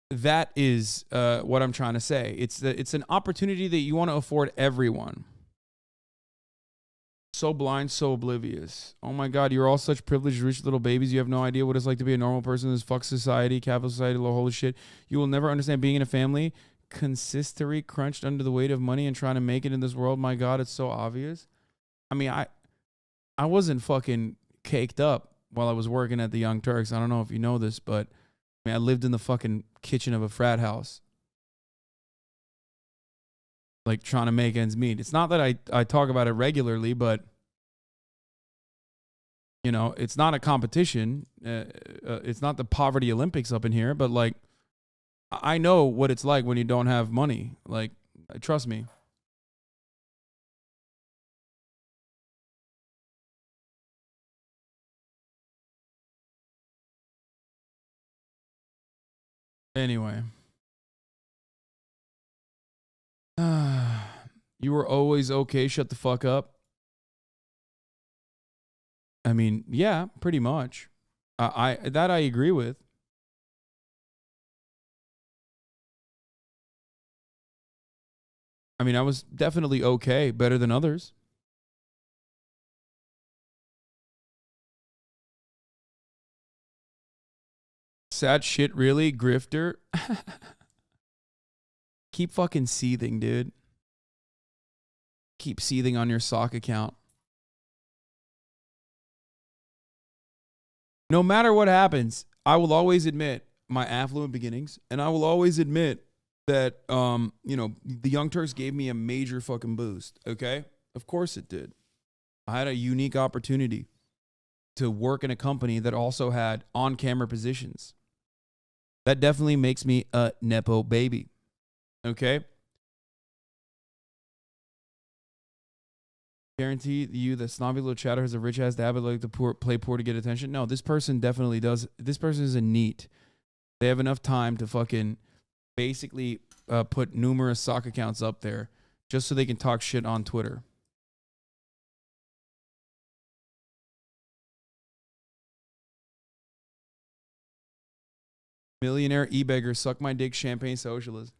that is what I'm trying to say. It's an opportunity that you want to afford everyone. So blind, so oblivious. Oh my God, you're all such privileged, rich little babies. You have no idea what it's like to be a normal person in this fuck society, capital society, holy shit. You will never understand being in a family consistory crunched under the weight of money and trying to make it in this world. My God, it's so obvious. I mean, I wasn't fucking caked up while I was working at the Young Turks. I don't know if you know this, but I mean, I lived in the fucking kitchen of a frat house, like trying to make ends meet. It's not that I talk about it regularly, but you know, it's not a competition. It's not the poverty Olympics up in here, but like, I know what it's like when you don't have money. Like, trust me. Anyway. You were always okay, shut the fuck up. I mean, yeah, pretty much. I agree with. I mean, I was definitely okay, better than others. Sad shit, really? Grifter? Keep fucking seething, dude. Keep seething on your sock account. No matter what happens, I will always admit my affluent beginnings, and I will always admit that, you know, the Young Turks gave me a major fucking boost, okay? Of course it did. I had a unique opportunity to work in a company that also had on-camera positions. That definitely makes me a Nepo baby, okay? Guarantee you that snobby little chatter has a rich ass dad but like to play poor to get attention. No, this person definitely does. This person is a NEET. They have enough time to fucking basically put numerous sock accounts up there just so they can talk shit on Twitter. Millionaire e-beggar, suck my dick, champagne socialist.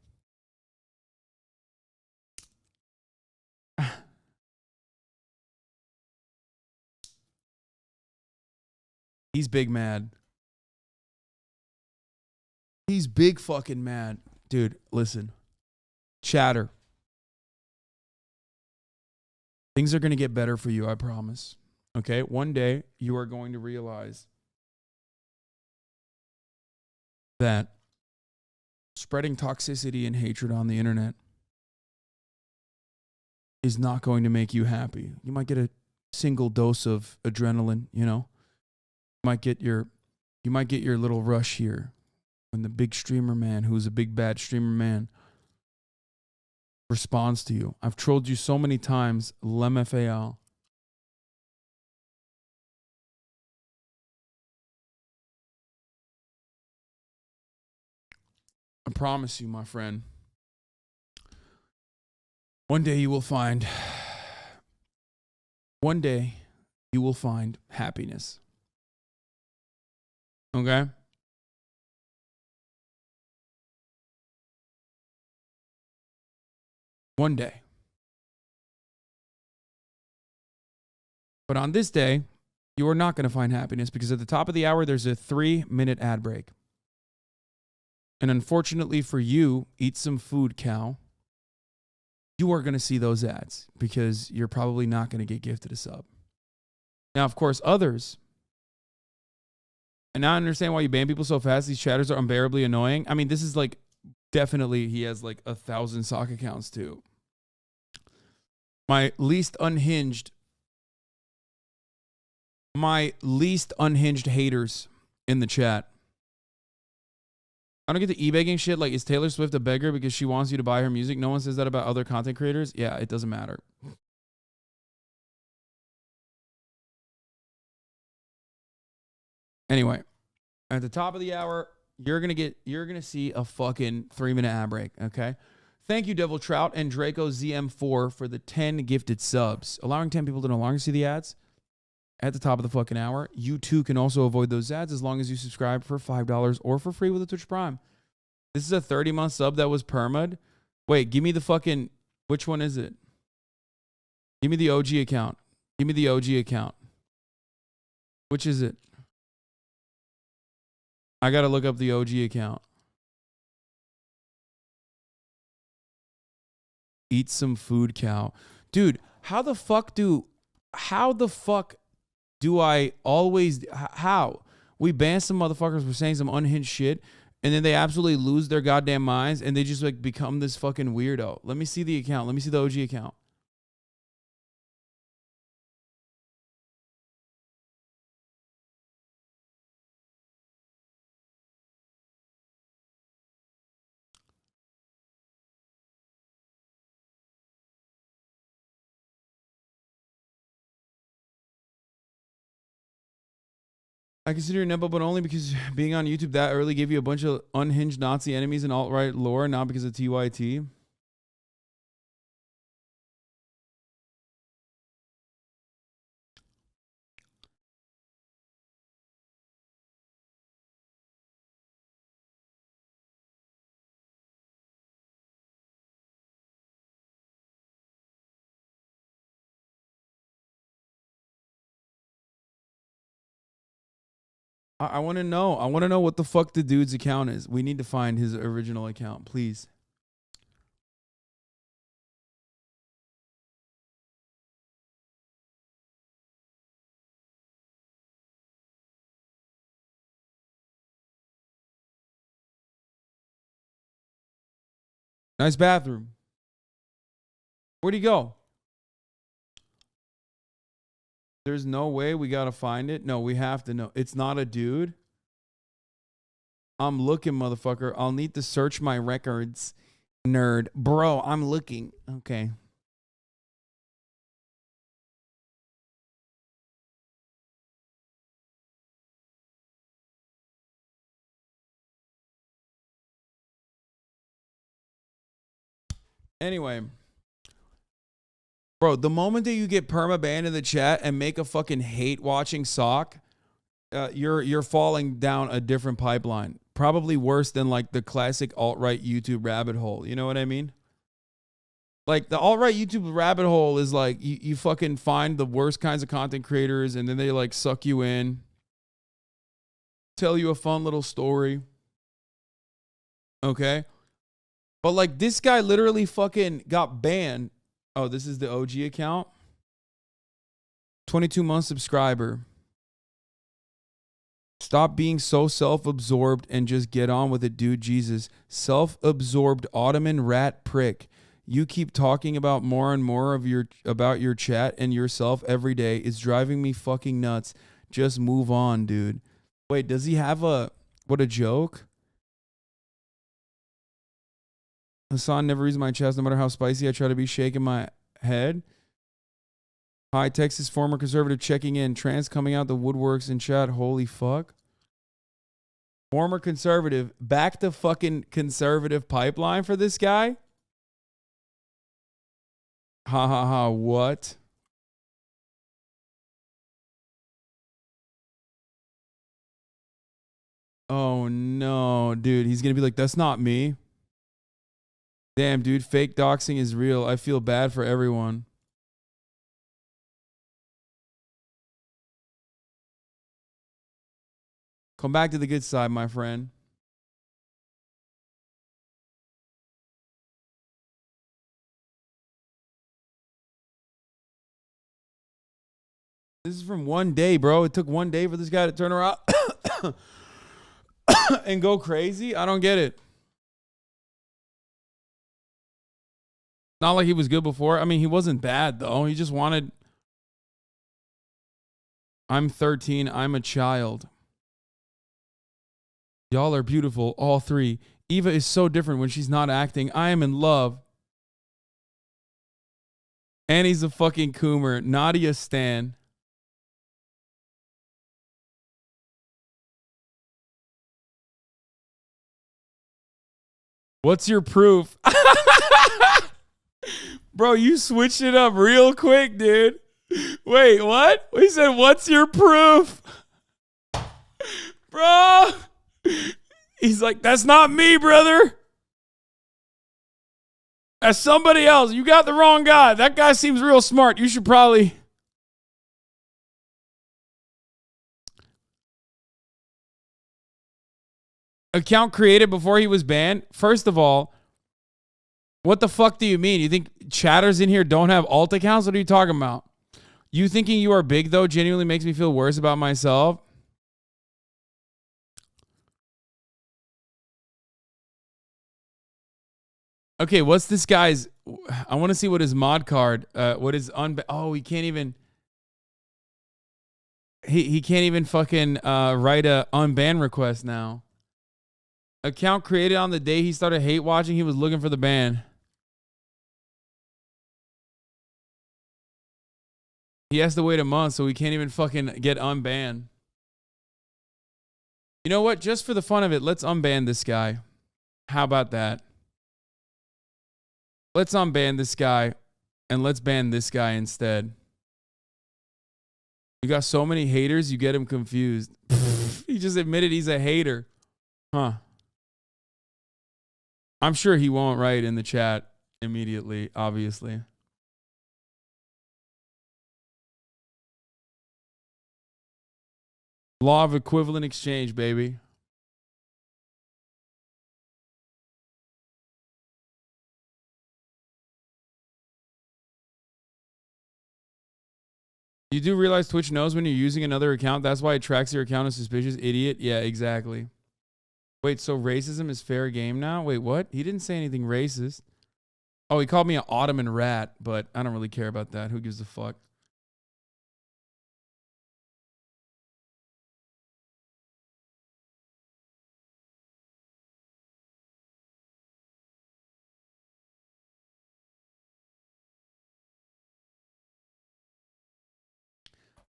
He's big mad. He's big fucking mad. Dude, listen. Chatter. Things are going to get better for you, I promise. Okay? One day, you are going to realize that spreading toxicity and hatred on the internet is not going to make you happy. You might get a single dose of adrenaline, you know? You might get your little rush here when the big streamer man, who's a big bad streamer man, responds to you. I've trolled you so many times, LMFAL. I promise you, my friend, one day you will find One day, you will find happiness. Okay? One day. But on this day, you are not going to find happiness because at the top of the hour, there's a 3-minute ad break. And unfortunately for you, eat some food, cow. You are going to see those ads because you're probably not going to get gifted a sub. Now, of course, others, and now I understand why you ban people so fast. These chatters are unbearably annoying. I mean, this is like, definitely, he has like 1,000 sock accounts too. My least unhinged haters in the chat. I don't get the e-begging shit. Like, is Taylor Swift a beggar because she wants you to buy her music? No one says that about other content creators. Yeah, it doesn't matter. Anyway, at the top of the hour, you're gonna see a fucking 3-minute ad break. Okay. Thank you, Devil Trout and Draco ZM4 for the 10 gifted subs, allowing 10 people to no longer see the ads at the top of the fucking hour. You too can also avoid those ads as long as you subscribe for $5 or for free with a Twitch Prime. This is a 30-month sub that was perma'd. Wait, give me the fucking, which one is it? Give me the OG account. Give me the OG account. Which is it? I gotta look up the OG account. Eat some food, cow. Dude, how the fuck do I always, how? We ban some motherfuckers for saying some unhinged shit, and then they absolutely lose their goddamn minds, and they just like become this fucking weirdo. Let me see the account. Let me see the OG account. I consider Nepo, but only because being on YouTube that early gave you a bunch of unhinged Nazi enemies and alt-right lore, not because of TYT. I want to know. I want to know what the fuck the dude's account is. We need to find his original account, please. Nice bathroom. Where'd he go? There's no way we got to find it. No, we have to know. It's not a dude. I'm looking, motherfucker. I'll need to search my records, nerd. Bro, I'm looking. Okay. Anyway. Bro, the moment that you get perma-banned in the chat and make a fucking hate-watching sock, you're falling down a different pipeline. Probably worse than like the classic alt-right YouTube rabbit hole. You know what I mean? Like the alt-right YouTube rabbit hole is like you fucking find the worst kinds of content creators and then they like suck you in, tell you a fun little story. Okay? But like this guy literally fucking got banned. Oh, this is the OG account. 22-month subscriber. Stop being so self-absorbed and just get on with it, dude. Jesus. Self-absorbed Ottoman rat prick. You keep talking about more and more of about your chat and yourself every day. It's driving me fucking nuts. Just move on, dude. Wait, does he have what a joke? Hassan never reads my chest no matter how spicy I try to be, shaking my head. Hi, Texas former conservative checking in. Trans coming out the woodworks in chat. Holy fuck. Former conservative. Back to fucking conservative pipeline for this guy? Ha ha ha. What? Oh no, dude. He's gonna be like, that's not me. Damn, dude, fake doxing is real. I feel bad for everyone. Come back to the good side, my friend. This is from one day, bro. It took one day for this guy to turn around and go crazy. I don't get it. Not like he was good before. I mean, he wasn't bad, though. He just wanted... I'm 13. I'm a child. Y'all are beautiful, all three. Eva is so different when she's not acting. I am in love. Annie's a fucking coomer. Nadia Stan. What's your proof? Bro, you switched it up real quick, dude. Wait, what? We said, what's your proof? Bro. He's like, that's not me, brother. That's somebody else. You got the wrong guy. That guy seems real smart. You should probably... Account created before he was banned? First of all, what the fuck do you mean? You think chatters in here don't have alt accounts? What are you talking about? You thinking you are big, though, genuinely makes me feel worse about myself. Okay, what's this guy's... I want to see what his mod card... what is... Oh, he can't even... He can't even fucking write a unban request now. Account created on the day he started hate watching. He was looking for the ban. He has to wait a month, so he can't even fucking get unbanned. You know what? Just for the fun of it, let's unban this guy. How about that? Let's unban this guy, and let's ban this guy instead. You got so many haters, you get him confused. He just admitted he's a hater. Huh. I'm sure he won't write in the chat immediately, obviously. Law of equivalent exchange, baby. You do realize Twitch knows when you're using another account. That's why it tracks your account as suspicious. Idiot. Yeah, exactly. Wait, so racism is fair game now? Wait, what? He didn't say anything racist. Oh, he called me an Ottoman rat, but I don't really care about that. Who gives a fuck?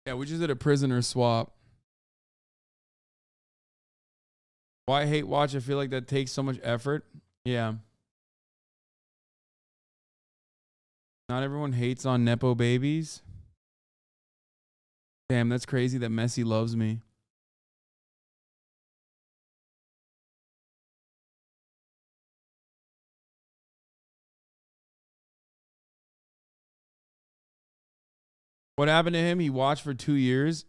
Yeah, we just did a prisoner swap. Why hate watch? I feel like that takes so much effort. Yeah. Not everyone hates on Nepo babies. Damn, that's crazy that Messi loves me. What happened to him? He watched for 2 years.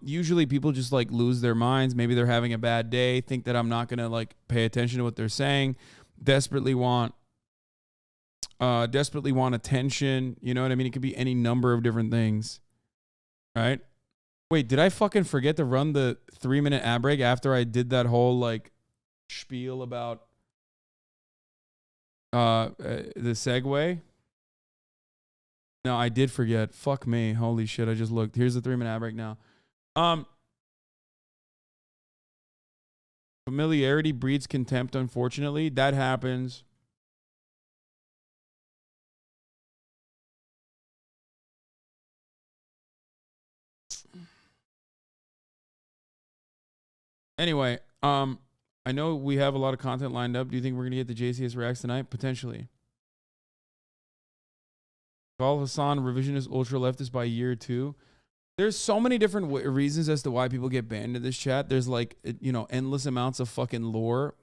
Usually people just like lose their minds. Maybe they're having a bad day, think that I'm not gonna like pay attention to what they're saying, desperately want attention. You know what I mean? It could be any number of different things. Right? Wait, did I fucking forget to run the 3-minute ad break after I did that whole like spiel about the segue? No, I did forget. Fuck me. Holy shit, I just looked. Here's the 3-minute ad break now. Familiarity breeds contempt, unfortunately. That happens. Anyway, I know we have a lot of content lined up. Do you think we're going to get the JCS Reacts tonight? Potentially. Call Hassan revisionist ultra leftist by year 2. There's so many different reasons as to why people get banned in this chat. There's like, endless amounts of fucking lore.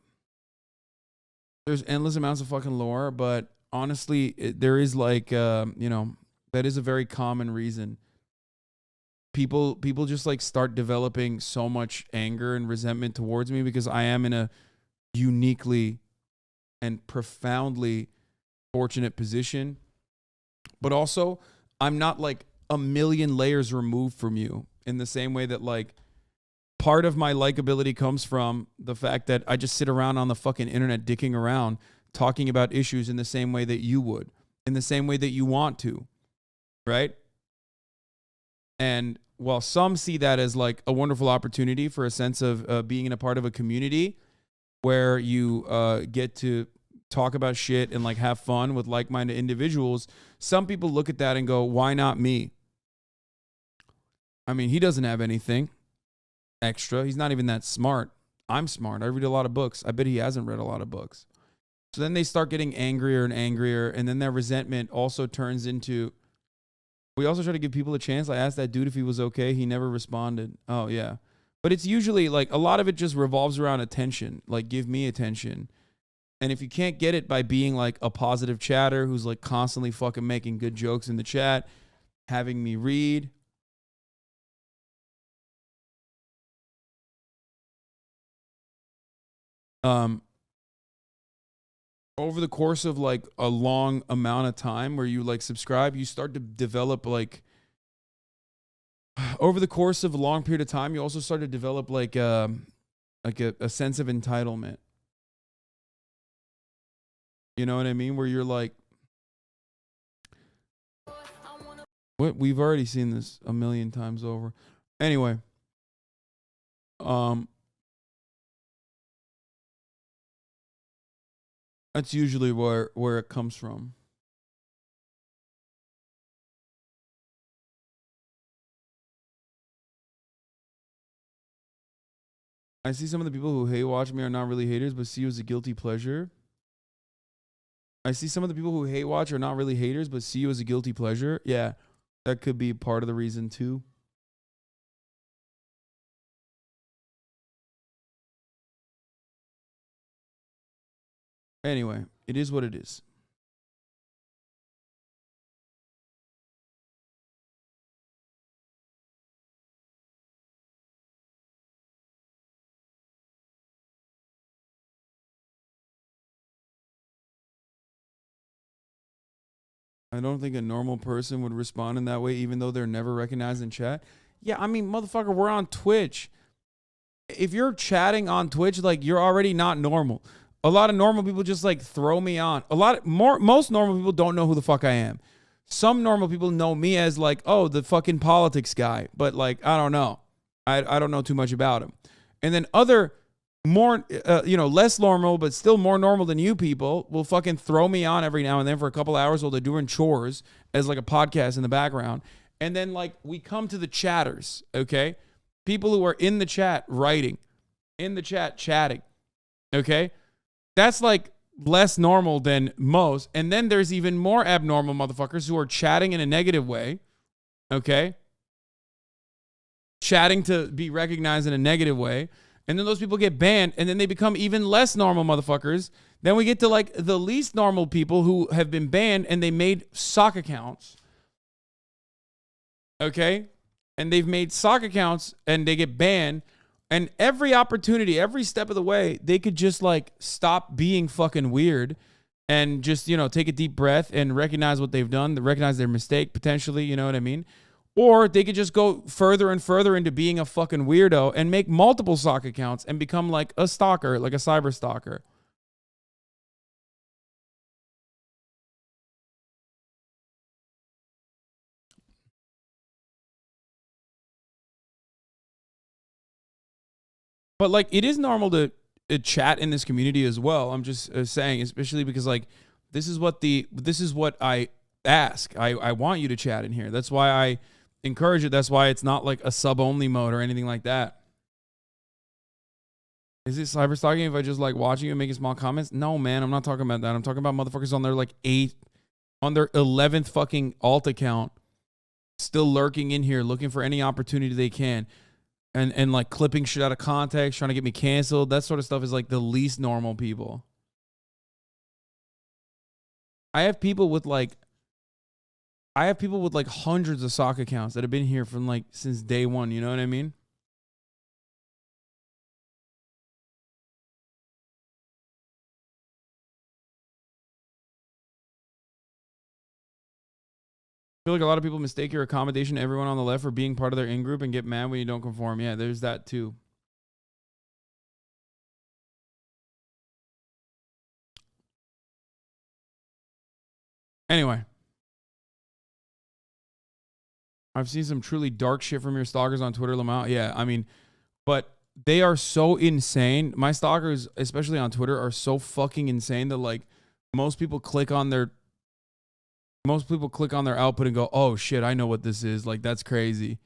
There's endless amounts of fucking lore, but honestly, there is like, that is a very common reason. People just like start developing so much anger and resentment towards me because I am in a uniquely and profoundly fortunate position. But also, I'm not like a million layers removed from you in the same way that like part of my likability comes from the fact that I just sit around on the fucking internet dicking around talking about issues in the same way that you would, in the same way that you want to, right? And while some see that as like a wonderful opportunity for a sense of being in a part of a community where you get to talk about shit and like have fun with like-minded individuals, some people look at that and go, why not me? I mean, he doesn't have anything extra. He's not even that smart. I'm smart. I read a lot of books. I bet he hasn't read a lot of books. So then they start getting angrier and angrier, and then their resentment also turns into, we also try to give people a chance. I asked that dude if he was okay. He never responded. Oh, yeah. But it's usually like a lot of it just revolves around attention. Like, give me attention. And if you can't get it by being like a positive chatter who's like constantly fucking making good jokes in the chat, having me read. Over the course of like a long amount of time where you like subscribe, you start to develop like, over the course of a long period of time, you also start to develop like a sense of entitlement. You know what I mean? Where you're like, what? We've already seen this a million times over. Anyway, that's usually where it comes from. I see some of the people who hate watch me are not really haters, but see you as a guilty pleasure. I see some of the people who hate watch are not really haters, but see you as a guilty pleasure. Yeah, that could be part of the reason too. Anyway, it is what it is. I don't think a normal person would respond in that way, even though they're never recognized in chat. Yeah, I mean, motherfucker, we're on Twitch. If you're chatting on Twitch, like, you're already not normal. A lot of normal people just like throw me on. Most normal people don't know who the fuck I am. Some normal people know me as like, oh, the fucking politics guy. But like, I don't know. I don't know too much about him. And then other more, less normal, but still more normal than you people will fucking throw me on every now and then for a couple hours while they're doing chores as like a podcast in the background. And then like we come to the chatters, okay? People who are in the chat writing, in the chat chatting, okay? That's like less normal than most. And then there's even more abnormal motherfuckers who are chatting in a negative way, okay? Chatting to be recognized in a negative way. And then those people get banned, and then they become even less normal motherfuckers. Then we get to like the least normal people who have been banned and they made sock accounts. Okay? And they've made sock accounts and they get banned. And every opportunity, every step of the way, they could just like stop being fucking weird and just, take a deep breath and recognize what they've done, recognize their mistake potentially, you know what I mean? Or they could just go further and further into being a fucking weirdo and make multiple sock accounts and become like a stalker, like a cyber stalker. But like, it is normal to chat in this community as well. I'm just saying, especially because like, this is what I ask. I want you to chat in here. That's why I encourage it. That's why it's not like a sub-only mode or anything like that. Is it cyber stalking if I just like watching you and making small comments? No, man, I'm not talking about that. I'm talking about motherfuckers on their like 11th fucking alt account still lurking in here, looking for any opportunity they can, and like clipping shit out of context, trying to get me canceled. That sort of stuff is like the least normal people. I have people with like hundreds of sock accounts that have been here from like since day one. You know what I mean? I feel like a lot of people mistake your accommodation to everyone on the left for being part of their in-group and get mad when you don't conform. Yeah, there's that too. Anyway. I've seen some truly dark shit from your stalkers on Twitter, Lamau. Yeah, I mean, but they are so insane. My stalkers, especially on Twitter, are so fucking insane that like most people click on their output and go, "Oh shit, I know what this is." Like that's crazy.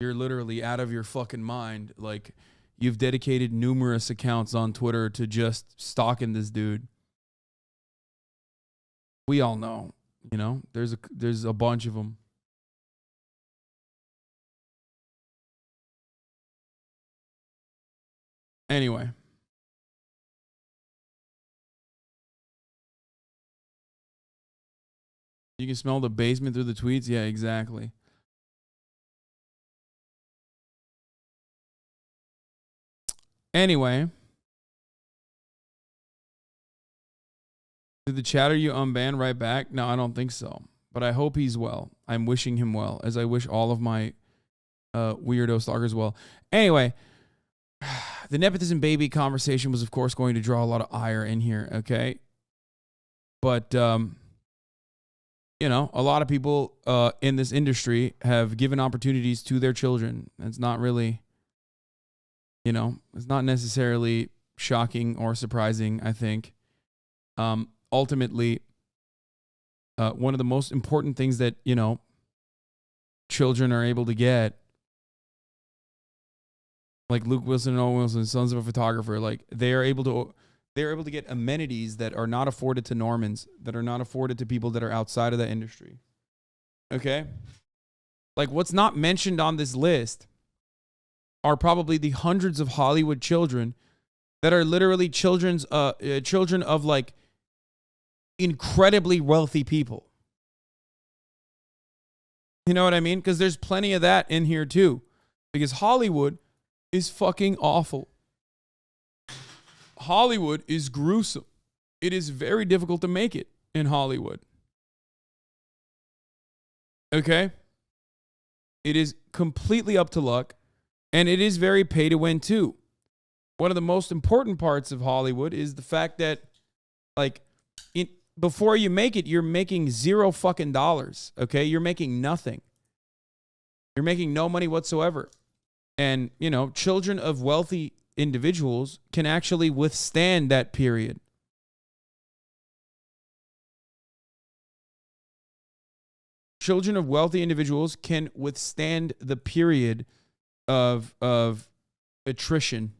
You're literally out of your fucking mind. Like you've dedicated numerous accounts on Twitter to just stalking this dude. We all know, you know, there's a bunch of them. Anyway. You can smell the basement through the tweets? Yeah, exactly. Anyway. Did the chatter you unban right back? No, I don't think so. But I hope he's well. I'm wishing him well, as I wish all of my weirdo stalkers well. Anyway, the nepotism baby conversation was, of course, going to draw a lot of ire in here, okay? But, you know, a lot of people in this industry have given opportunities to their children. It's not really, you know, it's not necessarily shocking or surprising, I think. Ultimately, one of the most important things that, you know, children are able to get, like Luke Wilson and Owen Wilson, sons of a photographer, like they're able to get amenities that are not afforded to Normans, that are not afforded to people that are outside of that industry. Okay? Like what's not mentioned on this list are probably the hundreds of Hollywood children that are literally children of like incredibly wealthy people. You know what I mean? Because there's plenty of that in here too. Because Hollywood is fucking awful. Hollywood is gruesome. It is very difficult to make it in Hollywood. Okay? It is completely up to luck, and it is very pay to win too. One of the most important parts of Hollywood is the fact that, like, before you make it, you're making $0 fucking dollars. Okay? You're making nothing. You're making no money whatsoever. And, you know, children of wealthy individuals can actually withstand that period. Children of wealthy individuals can withstand the period of attrition